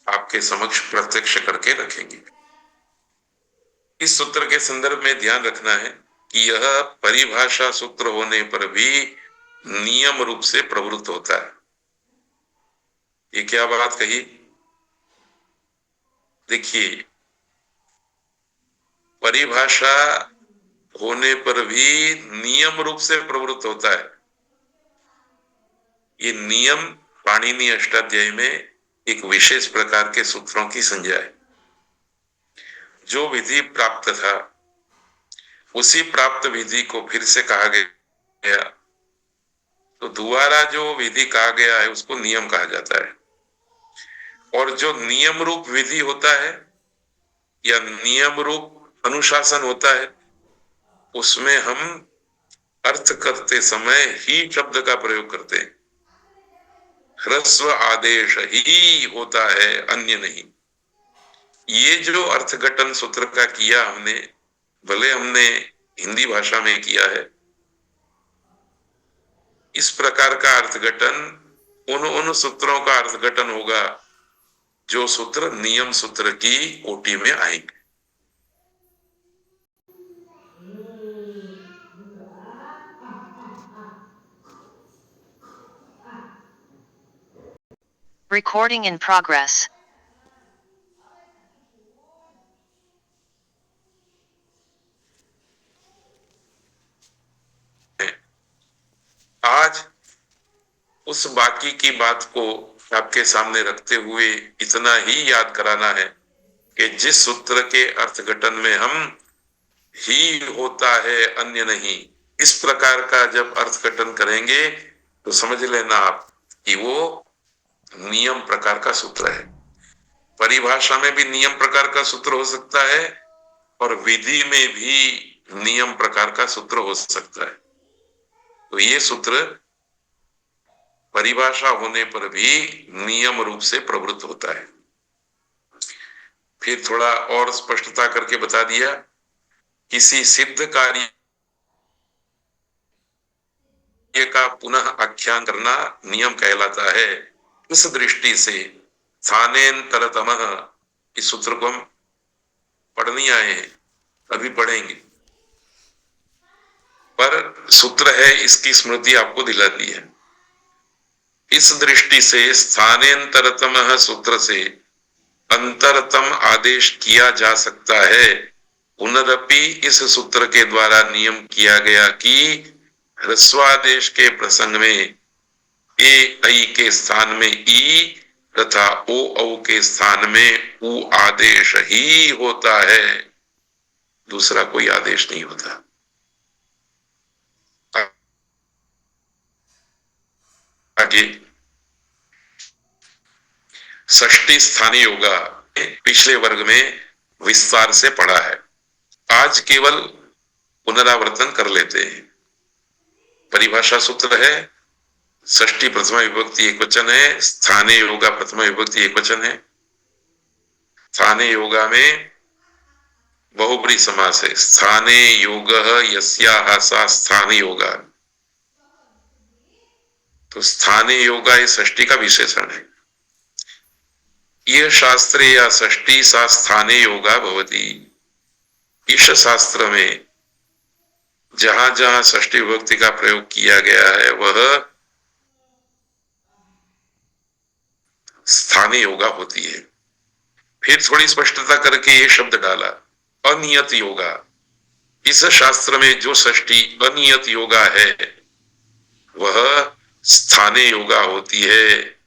आपके समक्ष प्रत्यक्ष करके रखेंगे। इस सूत्र के संदर्भ में ध्यान रखना है कि यह परिभाषा सूत्र होने पर भी नियम रूप से प्रवृत्त होता है। ये क्या बात कही? देखिए, परिभाषा होने पर भी नियम रूप से प्रवृत्त होता है। ये नियम पाणिनि अष्टाध्यायी में एक विशेष प्रकार के सूत्रों की संज्ञा है। जो विधि प्राप्त था उसी प्राप्त विधि को फिर से कहा गया, तो दोबारा जो विधि कहा गया है उसको नियम कहा जाता है। और जो नियम रूप विधि होता है या नियम रूप अनुशासन होता है, उसमें हम अर्थ करते समय ही शब्द का प्रयोग करते हैं। ह्रस्व आदेश ही होता है, अन्य नहीं। ये जो अर्थघटन सूत्र का किया हमने, भले हमने हिंदी भाषा में किया है, इस प्रकार का अर्थघटन उन सूत्रों का अर्थघटन होगा जो सूत्र नियम सूत्र की कोटि में आएंगे। Recording in progress. आज उस बाकी की बात को आपके सामने रखते हुए इतना ही याद कराना है कि जिस सूत्र के अर्थघटन में हम ही होता है, अन्य नहीं, इस प्रकार का जब अर्थघटन करेंगे तो समझ लेना आप कि वो नियम प्रकार का सूत्र है। परिभाषा में भी नियम प्रकार का सूत्र हो सकता है और विधि में भी नियम प्रकार का सूत्र हो सकता है। तो ये सूत्र परिभाषा होने पर भी नियम रूप से प्रवृत्त होता है। फिर थोड़ा और स्पष्टता करके बता दिया, किसी सिद्ध कार्य का पुनः आख्यान करना नियम कहलाता है। इस दृष्टि से स्थानेन्तरतमः, इस सूत्र को हम पढ़ नहीं आए हैं, अभी पढ़ेंगे, पर सूत्र है, इसकी स्मृति आपको दिला दी है। इस दृष्टि से स्थानेन्तरतमः सूत्र से अंतरतम आदेश किया जा सकता है। पुनरपि इस सूत्र के द्वारा नियम किया गया कि ह्रस्वादेश के प्रसंग में ए ऐ के स्थान में ई तथा ओ औ के स्थान में उ आदेश ही होता है, दूसरा कोई आदेश नहीं होता। आगे षष्ठी स्थानीय योगा पिछले वर्ग में विस्तार से पढ़ा है, आज केवल पुनरावर्तन कर लेते हैं। परिभाषा सूत्र है, षष्ठी प्रथमा विभक्ति एक वचन है, स्थानीय योगा प्रथमा विभक्ति एक वचन है। स्थानीय योगा में बहुब्री समास है, स्थाने योगः यस्याः सा स्थानीय योगा। तो स्थानीय योगा ये षष्ठी का विशेषण है। यह शास्त्रे या षष्ठी सा स्थानीय योगा भवति। इस शास्त्र में जहां जहां षष्ठी विभक्ति का प्रयोग किया गया है वह स्थानीय योगा होती है। फिर थोड़ी स्पष्टता करके ये शब्द डाला, अनियत योगा। इस शास्त्र में जो षष्ठी अनियत योगा है वह स्थाने योगा होती है,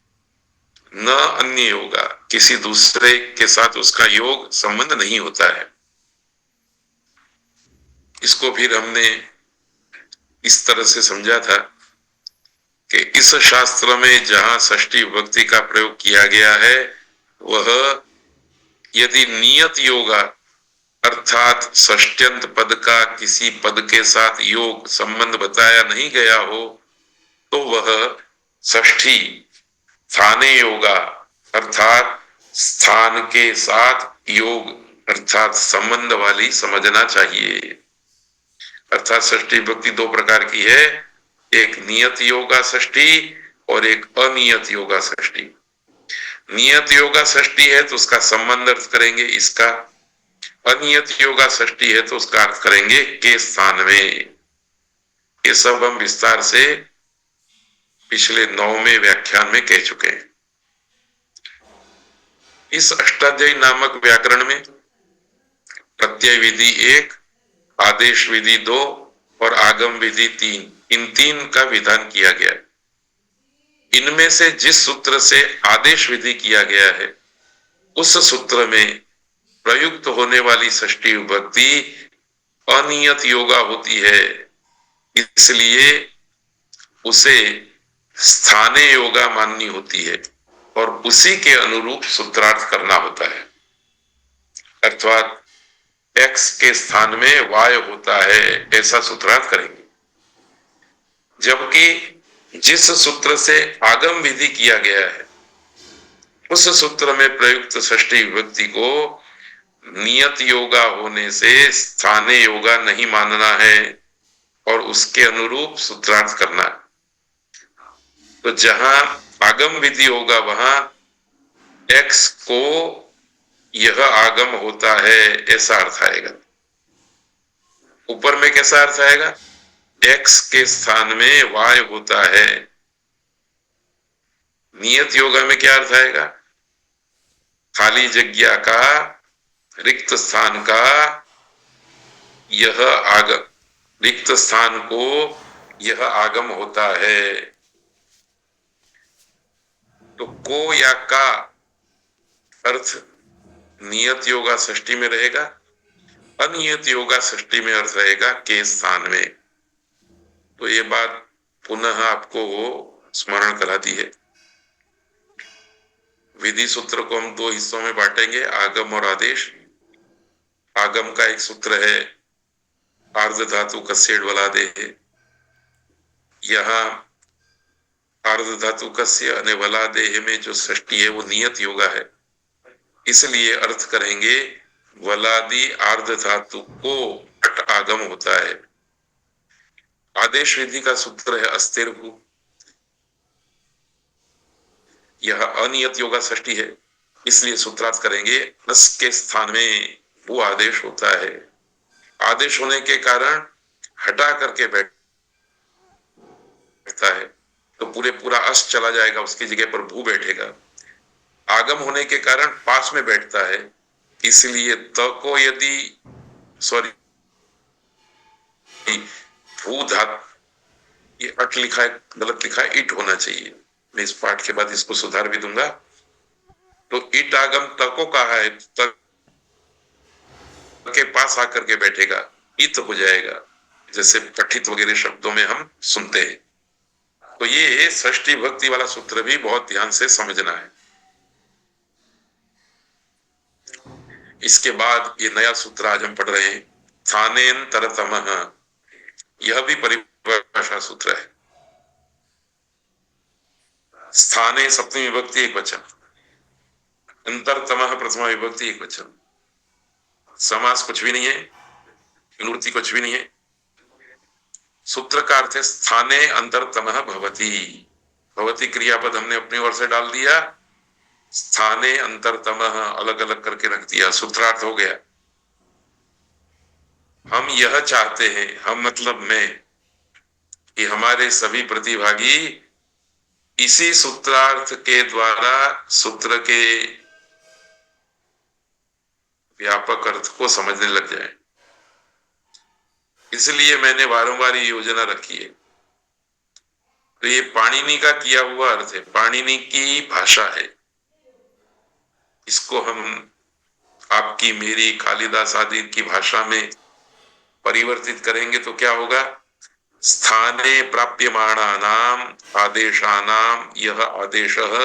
न अन्य योगा। किसी दूसरे के साथ उसका योग संबंध नहीं होता है। इसको फिर हमने इस तरह से समझा था कि इस शास्त्र में जहां षष्ठी विभक्ति का प्रयोग किया गया है वह यदि नियत योगा अर्थात षष्ट्यंत पद का किसी पद के साथ योग संबंध बताया नहीं गया हो तो वह षष्ठी स्थाने योगा अर्थात स्थान के साथ योग अर्थात संबंध वाली समझना चाहिए। अर्थात षष्ठी विभक्ति दो प्रकार की है, एक नियत योगा षष्ठी और एक अनियत योगा षष्ठी। नियत योगा षष्ठी है तो उसका संबंध अर्थ करेंगे इसका, अनियत योगा षष्ठी है तो उसका अर्थ करेंगे के स्थान में। ये सब हम विस्तार से पिछले 9वें व्याख्यान में कह चुके हैं। इस अष्टाध्यायी नामक व्याकरण में प्रत्यय विधि 1, आदेश विधि 2 और आगम विधि 3, इन 3 का विधान किया गया है। इनमें से जिस सूत्र से आदेश विधि किया गया है उस सूत्र में प्रयुक्त होने वाली षष्ठी विभक्ति अनियत योगा होती है, इसलिए उसे स्थाने योगा माननी होती है और उसी के अनुरूप सूत्रार्थ करना होता है। अर्थात x के स्थान में y होता है ऐसा सूत्रार्थ करेंगे। जबकि जिस सूत्र से आगम विधि किया गया है उस सूत्र में प्रयुक्त षष्ठी विभक्ति को नियत योगा होने से स्थाने योगा नहीं मानना है और उसके अनुरूप सूत्रार्थ करना है। तो जहां आगम विधि होगा वहां x को यह आगम होता है ऐसा अर्थ आएगा। ऊपर में कैसा अर्थ आएगा? x के स्थान में y होता है। नियत योगा में क्या अर्थ आएगा? खाली जगह का रिक्त स्थान का यह आगम, रिक्त स्थान को यह आगम होता है। तो को या का अर्थ नियत योगा षष्ठी में रहेगा, अनियत योगा षष्ठी में अर्थ रहेगा के स्थान में। तो ये बात पुनः आपको स्मरण कराती है। विधि सूत्र को हम 2 हिस्सों में बांटेंगे, आगम और आदेश। आगम का एक सूत्र है आर्ध धातु कस्येड वलादे है। यहाँ आर्ध धातु कस्य अने वलादेह में जो षष्ठी है वो नियत योगा है, इसलिए अर्थ करेंगे वलादी आर्ध धातु को अट आगम होता है। आदेश विधि का सूत्र है अस्थिर भू, यह अनियत योगा षष्ठी है, इसलिए सूत्रार्थ करेंगे अस के स्थान में वो आदेश होता है। आदेश होने के कारण हटा करके बैठता है तो पूरा अस चला जाएगा, उसकी जगह पर भू बैठेगा। आगम होने के कारण पास में बैठता है, इसलिए त को यदि भू धात, ये अट लिखा है, गलत लिखा है, इट होना चाहिए। मैं इस पाठ के बाद इसको सुधार भी दूंगा। तो इट आगम तको कहा है, तक के पास आकर के बैठेगा, इत हो जाएगा, जैसे पठित वगैरह शब्दों में हम सुनते हैं। तो ये षष्ठी भक्ति वाला सूत्र भी बहुत ध्यान से समझना है। इसके बाद ये नया सूत्र आज हम पढ़ रहे हैं, स्थानेन्तरतमः। यह भी परिभाषा सूत्र है। स्थाने सप्तमी विभक्ति एक वचन, अंतरतमः प्रथमा विभक्ति एक वचन। समास कुछ भी नहीं है, निवृत्ति कुछ भी नहीं है। सूत्र का अर्थ है स्थाने अंतरतमः भवति। भवति क्रियापद हमने अपनी ओर से डाल दिया, स्थाने अंतरतमः अलग अलग करके रख दिया, सूत्रार्थ हो गया। हम यह चाहते हैं, हम मतलब मैं, कि हमारे सभी प्रतिभागी इसी सूत्रार्थ के द्वारा सूत्र के व्यापक अर्थ को समझने लग जाए। इसलिए मैंने बारंबार ये योजना रखी है। तो ये पाणिनि का किया हुआ अर्थ है, पाणिनि की भाषा है। इसको हम आपकी, मेरी, कालिदास आदि की भाषा में परिवर्तित करेंगे तो क्या होगा? स्थाने प्राप्यमाणानाम आदेशानाम यह आदेशः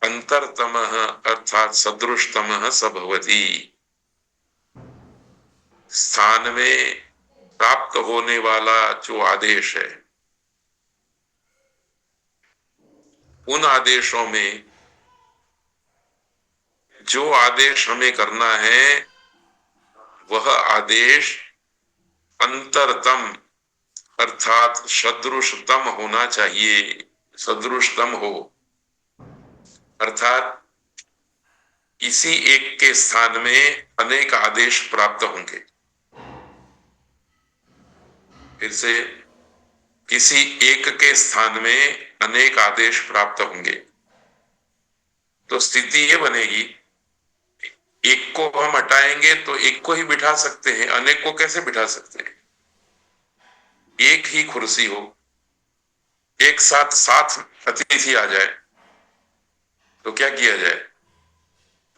अंतरतमः अर्थात सदृशतमः स भवति। स्थान में प्राप्त होने वाला जो आदेश है, उन आदेशों में जो आदेश हमें करना है वह आदेश अंतरतम अर्थात सदृशतम होना चाहिए। सदृशतम हो अर्थात किसी एक के स्थान में अनेक आदेश प्राप्त होंगे। फिर से, किसी एक के स्थान में अनेक आदेश प्राप्त होंगे तो स्थिति ये बनेगी, एक को हम हटाएंगे तो एक को ही बिठा सकते हैं, अनेक को कैसे बिठा सकते हैं? एक ही कुर्सी हो, एक साथ 7 अतिथि आ जाए तो क्या किया जाए?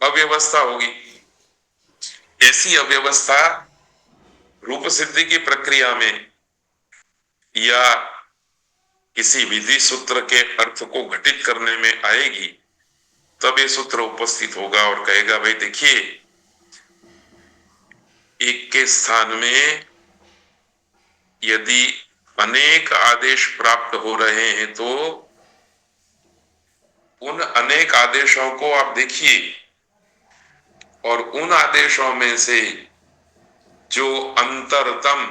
अव्यवस्था होगी। ऐसी अव्यवस्था रूप सिद्धि की प्रक्रिया में या किसी विधि सूत्र के अर्थ को घटित करने में आएगी, तब ये सूत्र उपस्थित होगा और कहेगा, भाई देखिए, एक के स्थान में यदि अनेक आदेश प्राप्त हो रहे हैं तो उन अनेक आदेशों को आप देखिए और उन आदेशों में से जो अंतरतम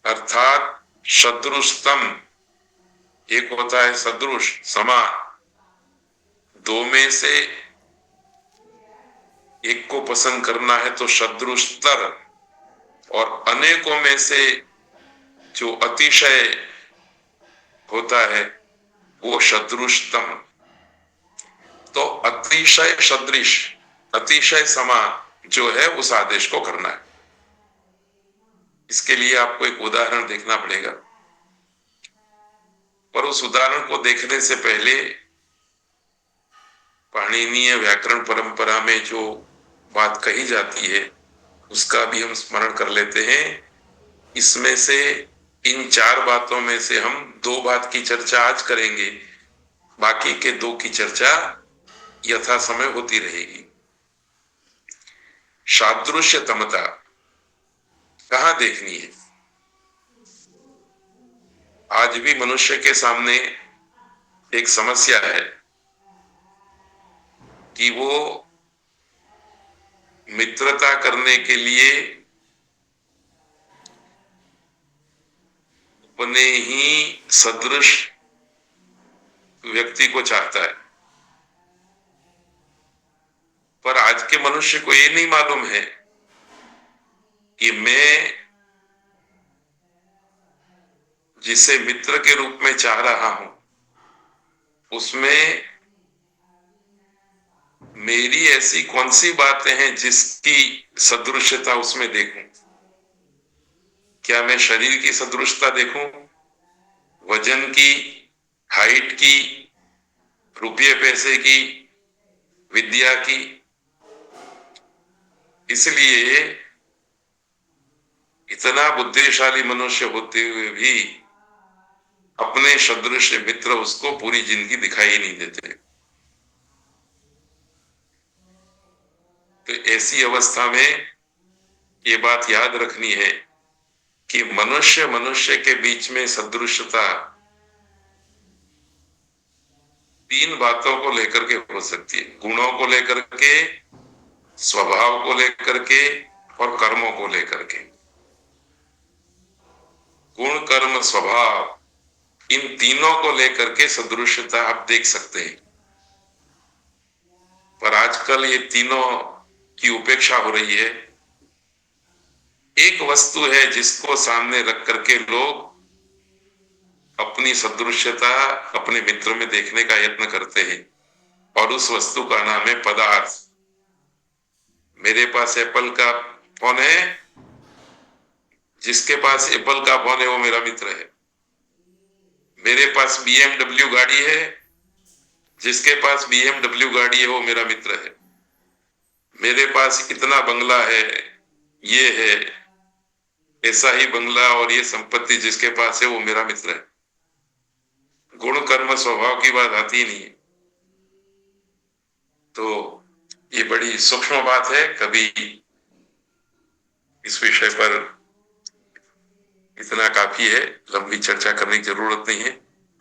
अर्थात सदृशतम, एक होता है सदृश समान, दो में से एक को पसंद करना है तो सदृशतर, और अनेकों में से जो अतिशय होता है वो सदृशतम। तो अतिशय सदृश, अतिशय समान जो है उस आदेश को करना है। इसके लिए आपको एक उदाहरण देखना पड़ेगा, पर उस उदाहरण को देखने से पहले पाणिनीय व्याकरण परंपरा में जो बात कही जाती है उसका भी हम स्मरण कर लेते हैं। इसमें से इन 4 बातों में से हम 2 बात की चर्चा आज करेंगे, बाकी के 2 की चर्चा यथा समय होती रहेगी। सादृश्यतमता कहां देखनी है? आज भी मनुष्य के सामने एक समस्या है कि वो मित्रता करने के लिए अपने ही सदृश व्यक्ति को चाहता है, पर आज के मनुष्य को ये नहीं मालूम है कि मैं जिसे मित्र के रूप में चाह रहा हूं उसमें मेरी ऐसी कौन सी बातें हैं जिसकी सदृशता उसमें देखूं। क्या मैं शरीर की सदृशता देखूं, वजन की, हाइट की, रुपये पैसे की, विद्या की? इसलिए इतना बुद्धिशाली मनुष्य होते हुए भी अपने सदृश मित्र उसको पूरी जिंदगी दिखाई नहीं देते। तो ऐसी अवस्था में ये बात याद रखनी है कि मनुष्य मनुष्य के बीच में सदृशता 3 बातों को लेकर के हो सकती है, गुणों को लेकर के, स्वभाव को लेकर के और कर्मों को लेकर के। गुण, कर्म, स्वभाव, इन तीनों को लेकर के सदृशता आप देख सकते हैं। पर आजकल ये तीनों की उपेक्षा हो रही है। एक वस्तु है जिसको सामने रख करके लोग अपनी सदृशता अपने मित्र में देखने का यत्न करते हैं, और उस वस्तु का नाम है पदार्थ। मेरे पास एप्पल का फोन है, जिसके पास एप्पल का फोन है वो मेरा मित्र है। मेरे पास BMW गाड़ी है, जिसके पास BMW गाड़ी है वो मेरा मित्र है। मेरे पास इतना बंगला है, ये है, ऐसा ही बंगला और ये संपत्ति जिसके पास है वो मेरा मित्र है। गुण कर्म स्वभाव की बात आती नहीं है। तो ये बड़ी सूक्ष्म बात है, कभी इस विषय पर इतना काफी है, लंबी चर्चा करने की जरूरत नहीं है।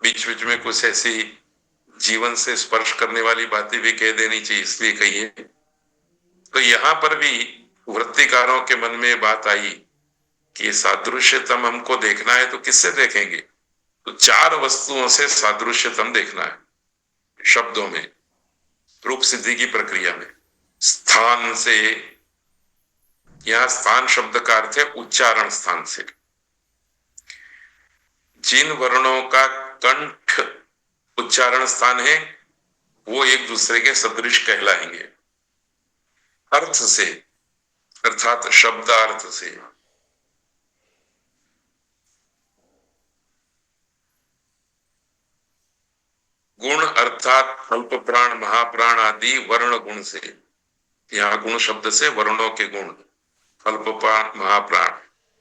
बीच बीच में कुछ ऐसी जीवन से स्पर्श करने वाली बातें भी कह देनी चाहिए, इसलिए कहिए। तो यहां पर भी वृत्तिकारों के मन में बात आई कि सादृश्यतम हमको देखना है तो किससे देखेंगे? तो चार वस्तुओं से सादृश्यतम देखना है, शब्दों में, रूप सिद्धि की प्रक्रिया में। स्थान से, यहां स्थान शब्द का अर्थ है उच्चारण स्थान से। जिन वर्णों का कंठ उच्चारण स्थान है वो एक दूसरे के सदृश कहलाएंगे। अर्थ से, अर्थात शब्दार्थ से। गुण अर्थात अल्प प्राण, महाप्राण आदि वर्ण गुण से। यहाँ गुण शब्द से वर्णों के गुण, अल्प प्राण, महाप्राण।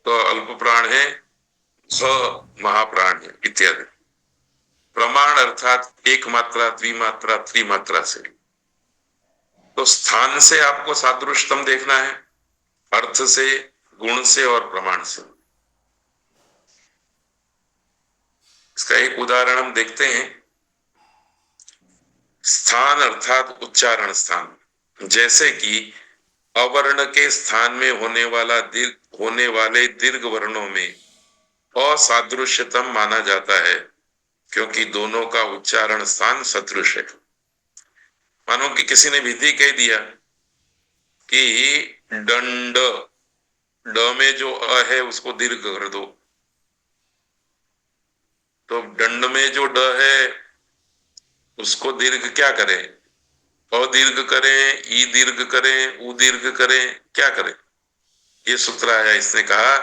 तो अल्प प्राण है, महाप्राण है, इत्यादि। प्रमाण अर्थात एक मात्रा, द्विमात्रा, त्रिमात्रा से। तो स्थान से आपको सादृश्यतम देखना है, अर्थ से, गुण से और प्रमाण से। इसका एक उदाहरण हम देखते हैं। स्थान अर्थात उच्चारण स्थान। जैसे कि अवर्ण के स्थान में होने वाले दीर्घ वर्णों में असादृश्यतम माना जाता है, क्योंकि दोनों का उच्चारण स्थान सदृश है। मानो कि किसी ने विधि कह दिया कि दंड, ड में जो अ है उसको दीर्घ कर दो, तो दंड में जो ड है उसको दीर्घ क्या करें? अदीर्घ करें, ई दीर्घ करें, उ दीर्घ करें, क्या करें? ये सूत्र आया। इसने कहा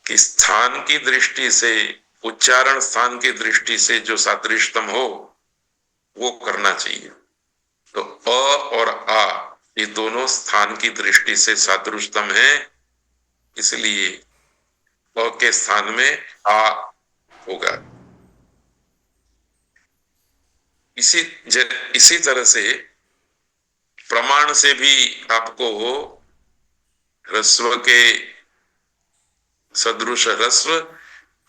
कि स्थान की दृष्टि से, उच्चारण स्थान की दृष्टि से जो सादृश्यतम हो वो करना चाहिए। तो अ और आ ये दोनों स्थान की दृष्टि से सादृश्यतम है, इसलिए अ के स्थान में आ होगा। इसी तरह से प्रमाण से भी आपको ह्रस्व के सदृश ह्रस्व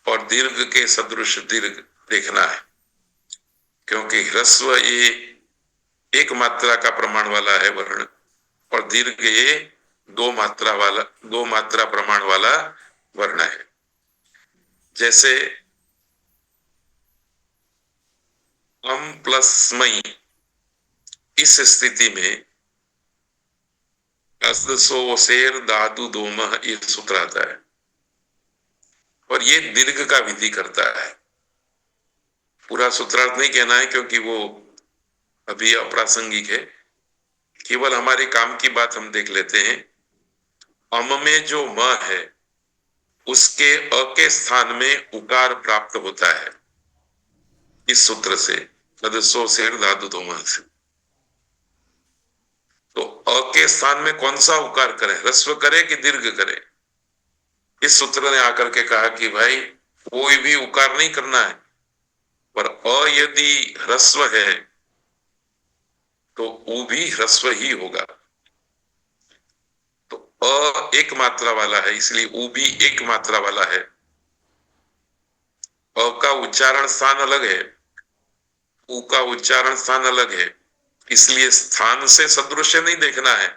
और दीर्घ के सदृश दीर्घ देखना है, क्योंकि ह्रस्व ये एक मात्रा का प्रमाण वाला है वर्ण, और दीर्घ ये दो मात्रा प्रमाण वाला वर्ण है। जैसे अम प्लस मई, इस स्थिति में सो शेर धातु दोमह ये सूत्र आता है, और ये दीर्घ का विधि करता है। पूरा सूत्रार्थ नहीं कहना है क्योंकि वो अभी अप्रासंगिक है, केवल हमारे काम की बात हम देख लेते हैं। अम में जो म है उसके अ के स्थान में उकार प्राप्त होता है इस सूत्र से, सो शेर धातु दोमह से। तो अ के स्थान में कौन सा उकार करें, ह्रस्व करें कि दीर्घ करें? इस सूत्र ने आकर के कहा कि भाई कोई भी उकार नहीं करना है, पर अ यदि ह्रस्व है तो उ भी ह्रस्व ही होगा। तो अ एक मात्रा वाला है, इसलिए उ भी एक मात्रा वाला है। अ का उच्चारण स्थान अलग है, उ का उच्चारण स्थान अलग है, इसलिए स्थान से सदृश्य नहीं देखना है,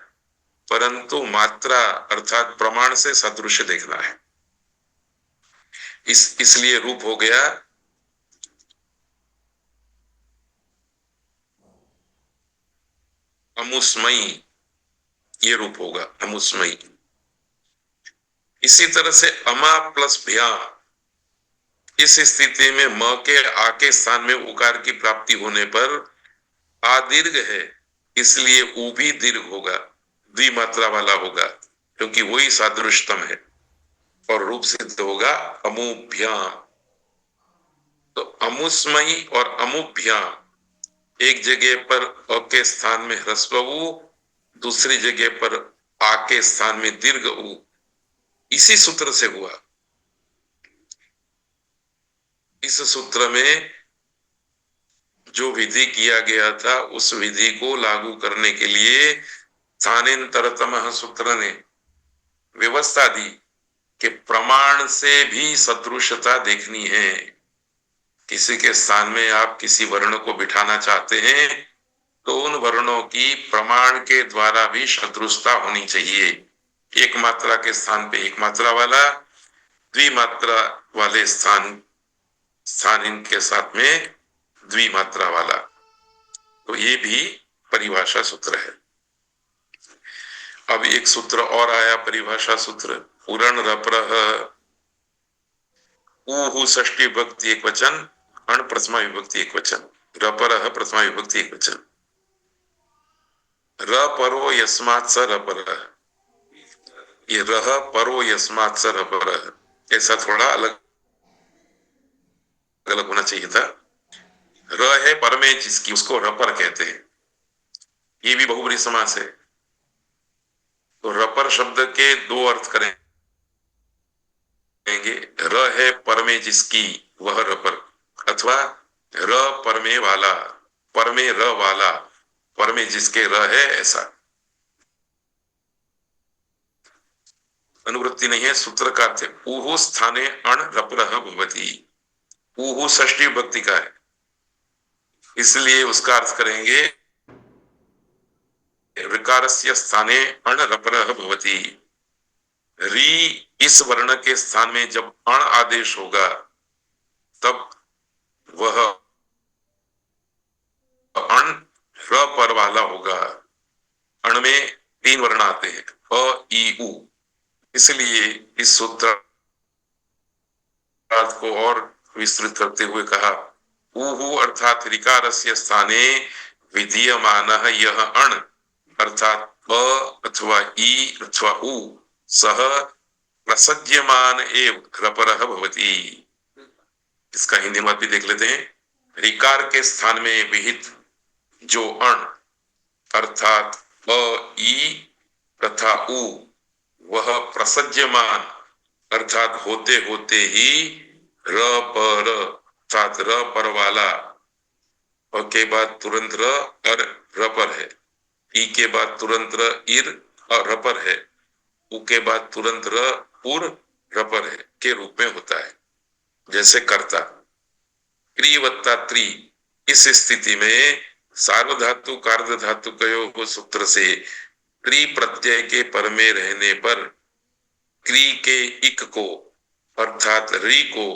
परंतु मात्रा अर्थात प्रमाण से सदृश्य देखना है। इसलिए रूप हो गया अमुस्मयी, ये रूप होगा अमुस्मयी। इसी तरह से अमा प्लस भ्या, इस स्थिति में म के आ के स्थान में उकार की प्राप्ति होने पर आ दीर्घ है, इसलिए उ भी दीर्घ होगा, द्विमात्रा वाला होगा, क्योंकि वही सादृश्यतम है। और रूप सिद्ध होगा अमुभ्याम। तो अमुस्मयी और अमुभ्याम एक जगह पर अ के स्थान में ह्रस्व उ, दूसरी जगह पर आ के स्थान में दीर्घ उ, इसी सूत्र से हुआ। इस सूत्र में जो विधि किया गया था उस विधि को लागू करने के लिए स्थानेंतरतम सूत्र ने व्यवस्था दी कि प्रमाण से भी सदृशता देखनी है। किसी के स्थान में आप किसी वर्ण को बिठाना चाहते हैं तो उन वर्णों की प्रमाण के द्वारा भी सदृशता होनी चाहिए। एक मात्रा के स्थान पे एक मात्रा वाला, द्विमात्रा वाले स्थान इनके साथ में द्विमात्रा वाला। तो ये भी परिभाषा सूत्र है। अब एक सूत्र और आया, परिभाषा सूत्र, पूरण रप्रह ऊहु षष्ठी विभक्ति एक वचन, अण प्रथमा विभक्ति एक वचन, रपरह प्रथमा विभक्ति एक वचन। र परो यस्मात् स रपरह, ये रह परो यस्मात् स रपरह, ऐसा थोड़ा अलग अलग होना चाहिए था। र है पर में जिसकी, उसको रपर कहते हैं। ये भी बहुब्रीहि समास है। तो रपर शब्द के दो अर्थ करेंगे। र है पर में जिसकी वह रपर, अथवा र पर में वाला, पर में र वाला, पर में जिसके र है ऐसा। अनुवृत्ति नहीं है, सूत्र का अर्थ है ऊहु स्थाने अण रपरह भवति। ऊहु षष्ठी विभक्ति का है, इसलिए उसका अर्थ करेंगे ऋकारस्य स्थाने अण रपरह भवति। री इस वर्ण के स्थान में जब अण आदेश होगा तब वह अण र पर वाला होगा। अण में तीन वर्ण आते हैं, अ ई उ, इसलिए इस सूत्र को और विस्तृत करते हुए कहा ऊहु अर्थात ऋकारस्य स्थाने विधीयमानः यह अण अर्थात अ अथवा ई अथवा उ सह प्रसज्यमान एव रपरः भवति। इसका हिंदी में भी देख लेते हैं। ऋकार के स्थान में विहित जो अण अर्थात अ ई तथा उ, वह प्रसज्यमान अर्थात होते होते ही र पर अर्थात र पर वाला, अ के बाद तुरंत र और र पर है, ई के बाद तुरंत र इर और र पर है, उ के बाद तुरंत र उर र पर है के रूप में होता है। जैसे कर्ता क्री वत्ता त्री, इस स्थिति में सार्वधातु कार्य धातु कयो सूत्र से क्री प्रत्यय के पर में रहने पर क्री के इक को अर्थात री को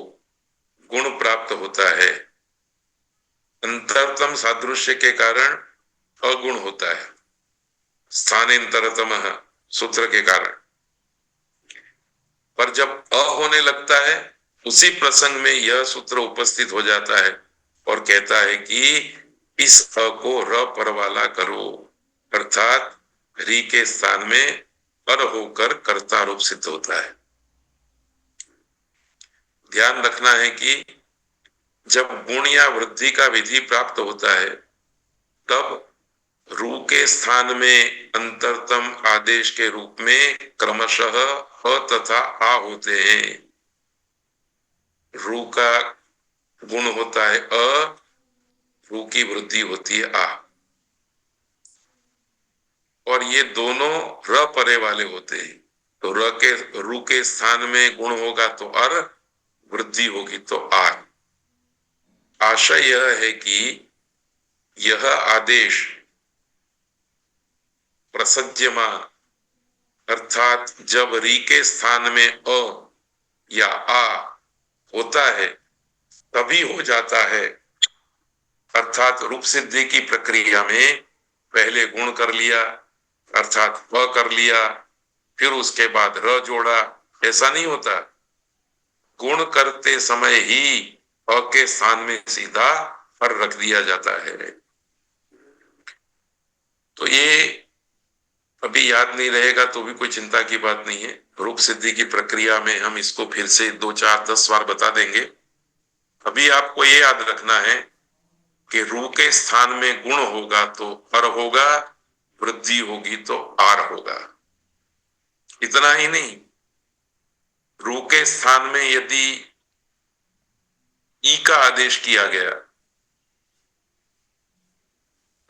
गुण प्राप्त होता है। अंतरतम सादृश्य के कारण अगुण होता है, स्थानेंतरतम सूत्र के कारण। पर जब अ होने लगता है उसी प्रसंग में यह सूत्र उपस्थित हो जाता है और कहता है कि इस अ को र पर वाला करो, अर्थात री के स्थान में पर होकर कर्ता रूप सिद्ध होता है। ध्यान रखना है कि जब गुण या वृद्धि का विधि प्राप्त होता है तब रू के स्थान में अंतरतम आदेश के रूप में क्रमशः अ तथा आ होते हैं। रू का गुण होता है अ, रू की वृद्धि होती है आ, और ये दोनों र परे वाले होते हैं। तो रू के स्थान में गुण होगा तो अर, वृद्धि होगी तो आर। आशय यह है कि यह आदेश प्रसज्यमान अर्थात जब री के स्थान में अ या आ होता है तभी हो जाता है। अर्थात रूप सिद्धि की प्रक्रिया में पहले गुण कर लिया अर्थात प कर लिया, फिर उसके बाद र जोड़ा, ऐसा नहीं होता। गुण करते समय ही अ के स्थान में सीधा पर रख दिया जाता है। तो ये अभी याद नहीं रहेगा तो भी कोई चिंता की बात नहीं है। रूप सिद्धि की प्रक्रिया में हम इसको फिर से 2 4 10 बार बता देंगे। अभी आपको ये याद रखना है कि रू के स्थान में गुण होगा तो अर होगा, वृद्धि होगी तो आर होगा। इतना ही नहीं, रू के स्थान में यदि ई का आदेश किया गया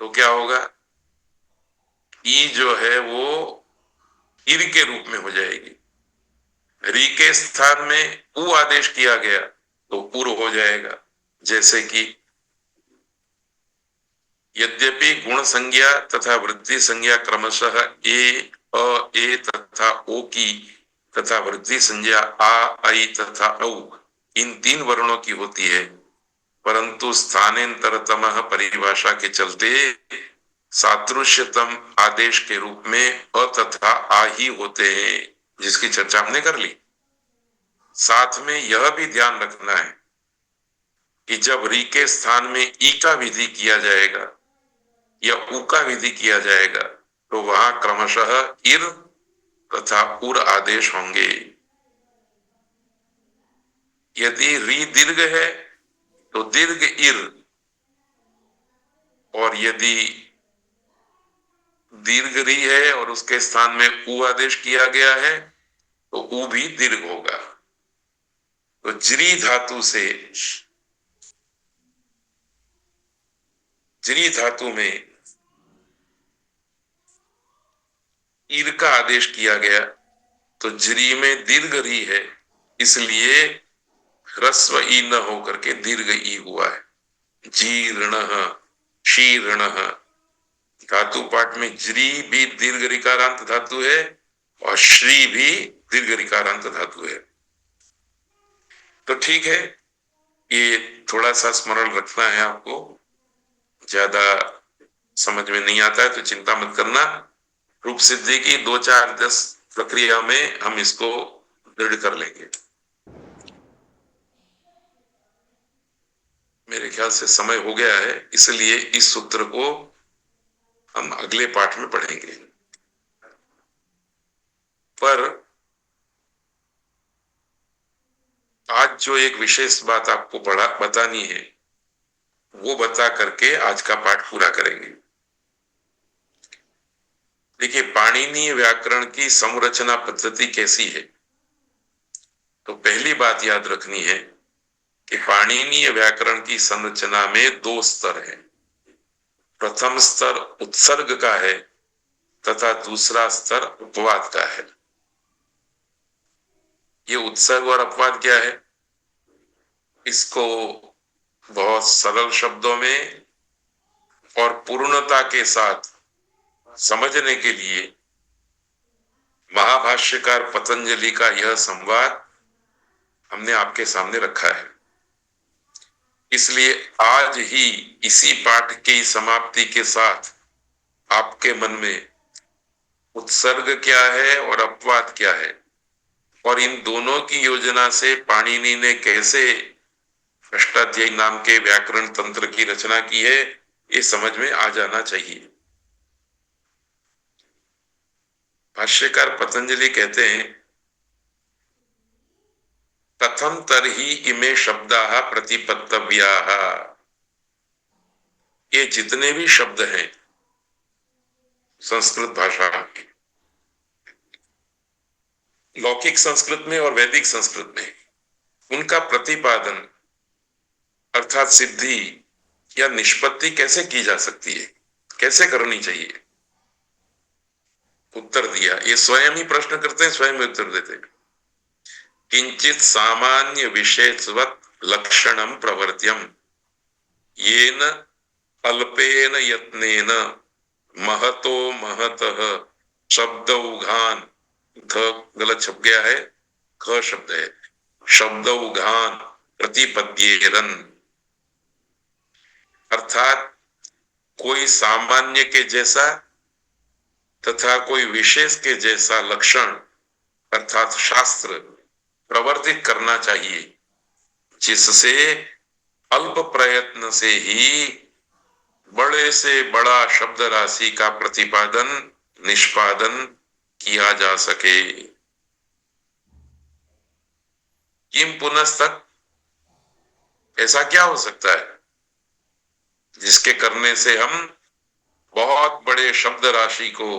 तो क्या होगा? ई जो है वो इर के रूप में हो जाएगी। री के स्थान में उ आदेश किया गया तो उर हो जाएगा। जैसे कि यद्यपि गुण संज्ञा तथा वृद्धि संज्ञा क्रमशः ए, अ, ए तथा ओ की तथा वृद्धि संज्ञा आ, आई तथा औ इन 3 वर्णों की होती है, परंतु स्थानेंतरतम परिभाषा के चलते सादृश्यतम आदेश के रूप में अ तथा आ ही होते हैं, जिसकी चर्चा हमने कर ली। साथ में यह भी ध्यान रखना है कि जब री के स्थान में ई का विधि किया जाएगा या उ का विधि किया जाएगा तो वहां क्रमशः इर तथा उर आदेश होंगे। यदि री दीर्घ है तो दीर्घ इर, और यदि दीर्घ री है और उसके स्थान में उ आदेश किया गया है तो उ भी दीर्घ होगा। तो ज्री धातु से, ज्री धातु में ईर का आदेश किया गया तो ज्री में दीर्घ री है, इसलिए ह्रस्व ई न होकर के दीर्घ ई हुआ है। जीर्ण, शीर्ण। धातु पाठ में ज्री भी दीर्घ ऋकारांत धातु है और श्री भी दीर्घ ऋकारांत धातु है। तो ठीक है, ये थोड़ा सा स्मरण रखना है आपको। ज्यादा समझ में नहीं आता है तो चिंता मत करना। रूप सिद्धि की 2 4 10 प्रक्रिया में हम इसको दृढ़ कर लेंगे। मेरे ख्याल से समय हो गया है, इसलिए इस सूत्र को हम अगले पाठ में पढ़ेंगे। पर आज जो एक विशेष बात आपको बतानी है वो बता करके आज का पाठ पूरा करेंगे। देखिए, पाणिनीय व्याकरण की संरचना पद्धति कैसी है? तो पहली बात याद रखनी है कि पाणिनीय व्याकरण की संरचना में 2 स्तर है। प्रथम स्तर उत्सर्ग का है तथा दूसरा स्तर उपवाद का है। ये उत्सर्ग और अपवाद क्या है, इसको बहुत सरल शब्दों में और पूर्णता के साथ समझने के लिए महाभाष्यकार पतंजलि का यह संवाद हमने आपके सामने रखा है। इसलिए आज ही इसी पाठ की समाप्ति के साथ आपके मन में उत्सर्ग क्या है और अपवाद क्या है और इन दोनों की योजना से पाणिनि ने कैसे अष्टाध्यायी नाम के व्याकरण तंत्र की रचना की है, ये समझ में आ जाना चाहिए। भाष्यकार पतंजलि कहते हैं, कथम तरहि इमे शब्दाः प्रतिपत्तव्याः। ये जितने भी शब्द हैं संस्कृत भाषा के, लौकिक संस्कृत में और वैदिक संस्कृत में, उनका प्रतिपादन अर्थात सिद्धि या निष्पत्ति कैसे की जा सकती है, कैसे करनी चाहिए? उत्तर दिया, ये स्वयं ही प्रश्न करते हैं, स्वयं उत्तर देते हैं। किंचित सामान्य विशेषवत लक्षणम प्रवर्त्यम येन अल्पेन यत्नेन महतो महतः शब्दौघान, ध गलत छप गया है, ख शब्द है, शब्दौघान प्रतिपद्येरन। अर्थात कोई सामान्य के जैसा तथा कोई विशेष के जैसा लक्षण अर्थात शास्त्र प्रवर्तित करना चाहिए, जिससे अल्प प्रयत्न से ही बड़े से बड़ा शब्द राशि का प्रतिपादन निष्पादन किया जा सके। किम पुनस्तक, ऐसा क्या हो सकता है जिसके करने से हम बहुत बड़े शब्द राशि को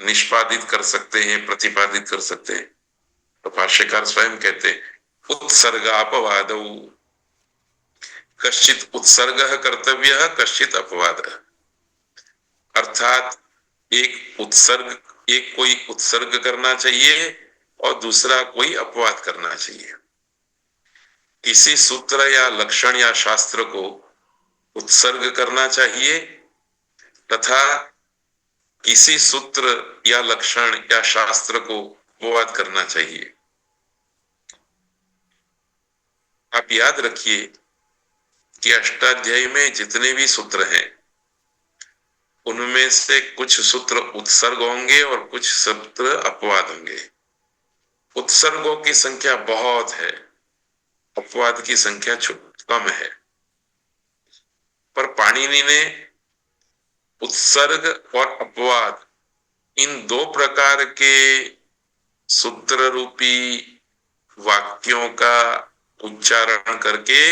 निष्पादित कर सकते हैं, प्रतिपादित कर सकते हैं। तो भाष्यकार स्वयं कहते हैं उत्सर्गापवाद, कश्चित उत्सर्ग कर्तव्य कश्चित अपवाद, अर्थात एक कोई उत्सर्ग करना चाहिए और दूसरा कोई अपवाद करना चाहिए। किसी सूत्र या लक्षण या शास्त्र को उत्सर्ग करना चाहिए तथा किसी सूत्र या लक्षण या शास्त्र को अपवाद करना चाहिए। आप याद रखिए कि अष्टाध्यायी में जितने भी सूत्र हैं उनमें से कुछ सूत्र उत्सर्ग होंगे और कुछ सूत्र अपवाद होंगे। उत्सर्गों की संख्या बहुत है, अपवाद की संख्या कम है। पर पाणिनि ने उत्सर्ग और अपवाद इन दो प्रकार के सूत्र रूपी वाक्यों का उच्चारण करके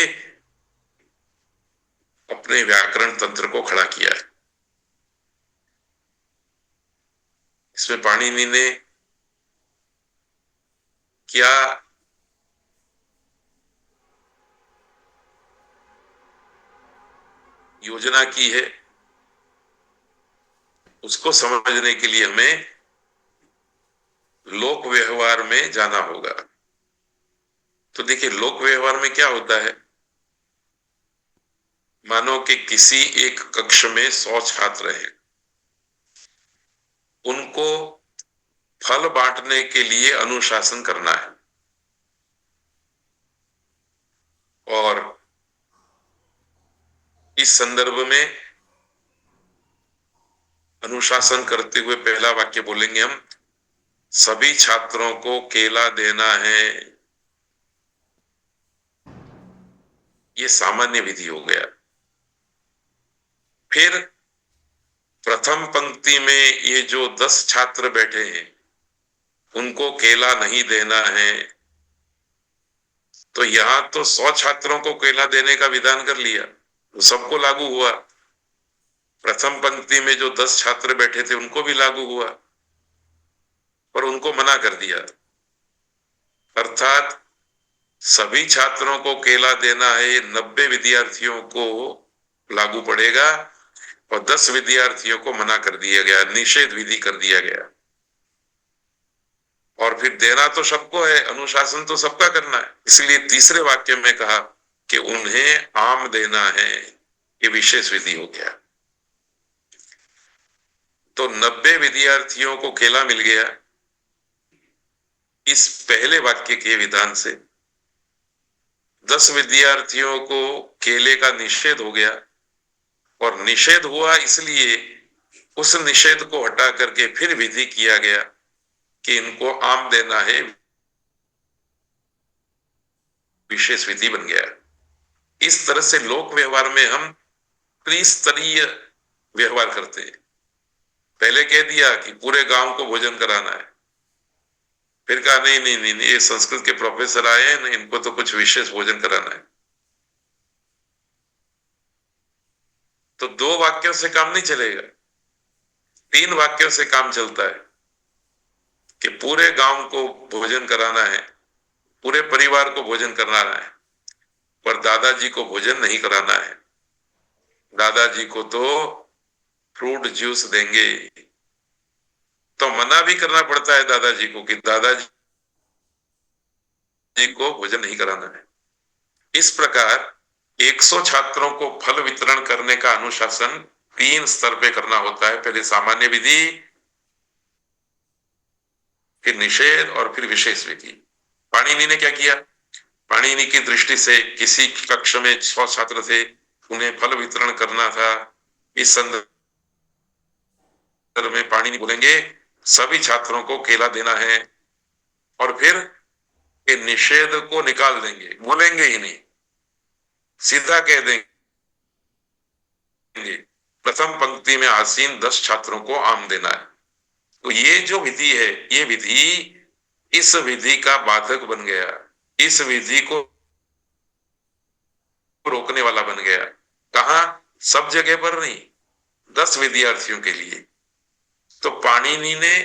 अपने व्याकरण तंत्र को खड़ा किया है। इसमें पाणिनि ने क्या योजना की है उसको समझने के लिए हमें लोक व्यवहार में जाना होगा। तो देखिए लोक व्यवहार में क्या होता है, मानो कि किसी एक कक्ष में 100 छात्र हैं, उनको फल बांटने के लिए अनुशासन करना है और इस संदर्भ में अनुशासन करते हुए पहला वाक्य बोलेंगे हम, सभी छात्रों को केला देना है। ये सामान्य विधि हो गया। फिर प्रथम पंक्ति में ये जो 10 छात्र बैठे हैं उनको केला नहीं देना है, तो यहां तो 100 छात्रों को केला देने का विधान कर लिया, तो सबको लागू हुआ। प्रथम पंक्ति में जो 10 छात्र बैठे थे उनको भी लागू हुआ, पर उनको मना कर दिया। अर्थात सभी छात्रों को केला देना है, 90 विद्यार्थियों को लागू पड़ेगा और 10 विद्यार्थियों को मना कर दिया गया, निषेध विधि कर दिया गया। और फिर देना तो सबको है, अनुशासन तो सबका करना है। इसलिए तीसरे वाक्य में कहा कि उन्हें आम देना है, ये विशेष विधि हो गया। तो 90 विद्यार्थियों को केला मिल गया इस पहले वाक्य के विधान से। 10 विद्यार्थियों को केले का निषेध हो गया और निषेध हुआ इसलिए उस निषेध को हटा करके फिर विधि किया गया कि इनको आम देना है, विशेष विधि बन गया। इस तरह से लोक व्यवहार में हम त्रिस्तरीय व्यवहार करते हैं। पहले कह दिया कि पूरे गांव को भोजन कराना है, फिर कहा नहीं नहीं नहीं, ये संस्कृत के प्रोफेसर आए हैं ना, इनको तो कुछ विशेष भोजन कराना है। तो 2 वाक्यों से काम नहीं चलेगा, 3 वाक्यों से काम चलता है कि पूरे गांव को भोजन कराना है, पूरे परिवार को भोजन कराना है, पर दादाजी को भोजन नहीं कराना है। दादाजी को तो फ्रूट जूस देंगे। तो मना भी करना पड़ता है दादाजी को कि दादाजी को भोजन नहीं कराना है। इस प्रकार 100 छात्रों को फल वितरण करने का अनुशासन 3 स्तर पे करना होता है। पहले सामान्य विधि, फिर निषेध और फिर विशेष विधि। पाणिनि ने क्या किया, पाणिनि की दृष्टि से किसी कक्ष में 100 छात्र थे, उन्हें फल वितरण करना था। इस संदर्भ में पाणिनि बोलेंगे सभी छात्रों को केला देना है और फिर के निषेध को निकाल देंगे, बोलेंगे ही नहीं, सीधा कह देंगे प्रथम पंक्ति में आसीन 10 छात्रों को आम देना है। तो ये जो विधि है, ये विधि इस विधि का बाधक बन गया, इस विधि को रोकने वाला बन गया। कहा? सब जगह पर नहीं, 10 विद्यार्थियों के लिए। तो पाणिनि ने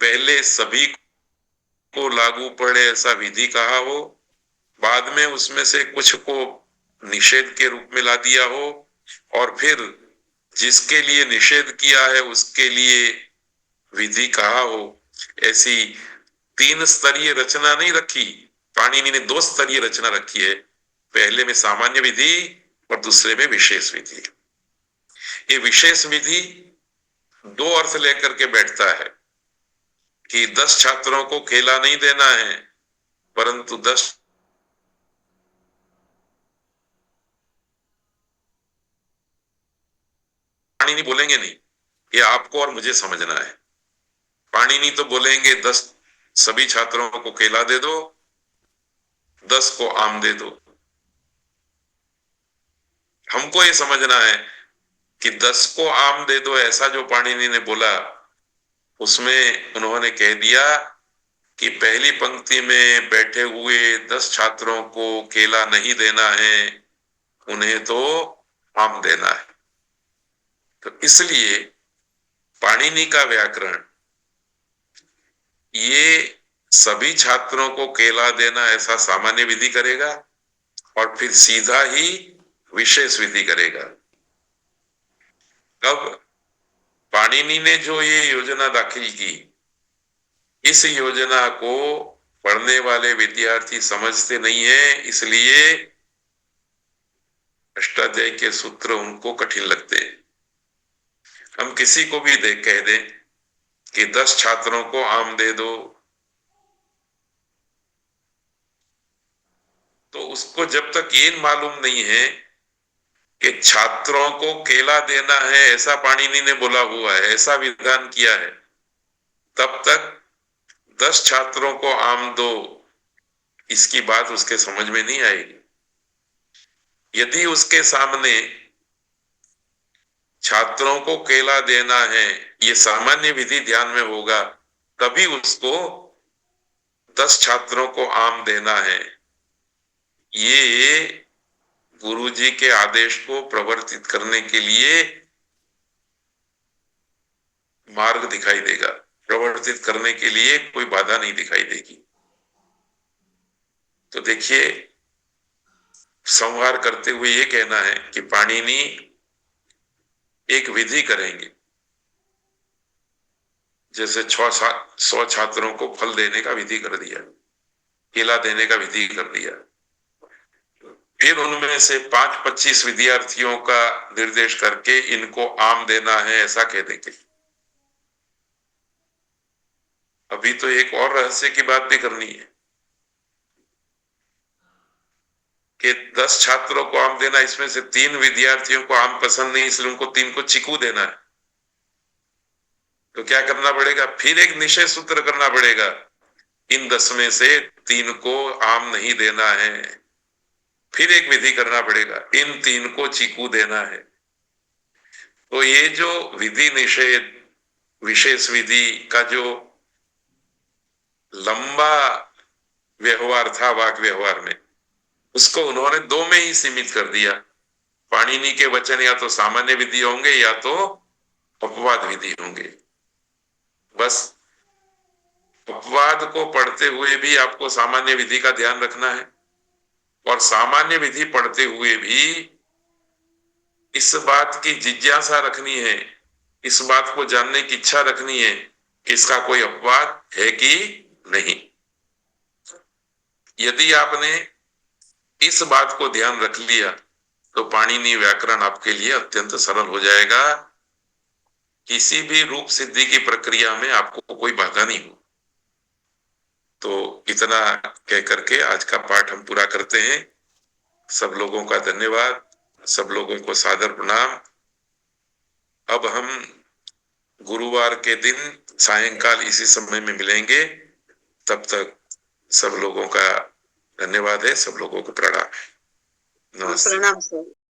पहले सभी को लागू पड़े ऐसा विधि कहा हो, बाद में उसमें से कुछ को निषेध के रूप में ला दिया हो, और फिर जिसके लिए निषेध किया है उसके लिए विधि कहा हो। ऐसी 3 स्तरीय रचना नहीं रखी, पाणिनि ने 2 स्तरीय रचना रखी है। पहले में सामान्य विधि और दूसरे में विशेष विधि। ये विशेष विधि 2 अर्थ लेकर के बैठता है कि 10 छात्रों को केला नहीं देना है, परंतु 10 पाणिनि बोलेंगे नहीं, ये आपको और मुझे समझना है। पाणिनि तो बोलेंगे 10 सभी छात्रों को केला दे दो, 10 को आम दे दो। हमको ये समझना है कि 10 को आम दे दो ऐसा जो पाणिनि ने बोला, उसमें उन्होंने कह दिया कि पहली पंक्ति में बैठे हुए 10 छात्रों को केला नहीं देना है, उन्हें तो आम देना है। तो इसलिए पाणिनि का व्याकरण ये सभी छात्रों को केला देना ऐसा सामान्य विधि करेगा और फिर सीधा ही विशेष विधि करेगा। अब पाणिनि ने जो ये योजना दाखिल की, इस योजना को पढ़ने वाले विद्यार्थी समझते नहीं है, इसलिए अष्टाध्यायी के सूत्र उनको कठिन लगते हैं। हम किसी को भी कह दें कि 10 छात्रों को आम दे दो, तो उसको जब तक ये मालूम नहीं है कि छात्रों को केला देना है ऐसा पाणिनि ने बोला हुआ है, ऐसा विधान किया है, तब तक 10 छात्रों को आम दो इसकी बात उसके समझ में नहीं आएगी। यदि उसके सामने छात्रों को केला देना है ये सामान्य विधि ध्यान में होगा, तभी उसको 10 छात्रों को आम देना है। ये गुरुजी के आदेश को प्रवर्तित करने के लिए मार्ग दिखाई देगा, प्रवर्तित करने के लिए कोई बाधा नहीं दिखाई देगी। तो देखिए, संहार करते हुए ये कहना है कि पाणिनि एक विधि करेंगे, जैसे 100 छात्रों को फल देने का विधि कर दिया, केला देने का विधि कर दिया, फिर उनमें से 5-25 विद्यार्थियों का निर्देश करके इनको आम देना है ऐसा कह देंगे। अभी तो एक और रहस्य की बात भी करनी है कि 10 छात्रों को आम देना, इसमें से 3 विद्यार्थियों को आम पसंद नहीं, इसलिए उनको 3 को चीकू देना है। तो क्या करना पड़ेगा? फिर एक निषेध सूत्र करना पड़ेगा, इन 10 में से 3 को आम नहीं देना है। फिर एक विधि करना पड़ेगा, इन 3 को चीकू देना है। तो ये जो विधि निषेध विशेष विधि का जो लंबा व्यवहार था वाक व्यवहार में, उसको उन्होंने 2 में ही सीमित कर दिया। पाणिनि के वचन या तो सामान्य विधि होंगे या तो अपवाद विधि होंगे। बस अपवाद को पढ़ते हुए भी आपको सामान्य विधि का ध्यान रखना है, और सामान्य विधि पढ़ते हुए भी इस बात की जिज्ञासा रखनी है, इस बात को जानने की इच्छा रखनी है कि इसका कोई अपवाद है कि नहीं। यदि आपने इस बात को ध्यान रख लिया तो पाणिनि व्याकरण आपके लिए अत्यंत सरल हो जाएगा। किसी भी रूप सिद्धि की प्रक्रिया में आपको कोई बाधा नहीं हो। तो इतना कह करके आज का पाठ हम पूरा करते हैं। सब लोगों का धन्यवाद, सब लोगों को सादर प्रणाम। अब हम गुरुवार के दिन सायंकाल इसी समय में मिलेंगे। तब तक सब लोगों का धन्यवाद है, सब लोगों को प्रणाम है। नमस्ते। प्रणाम सर।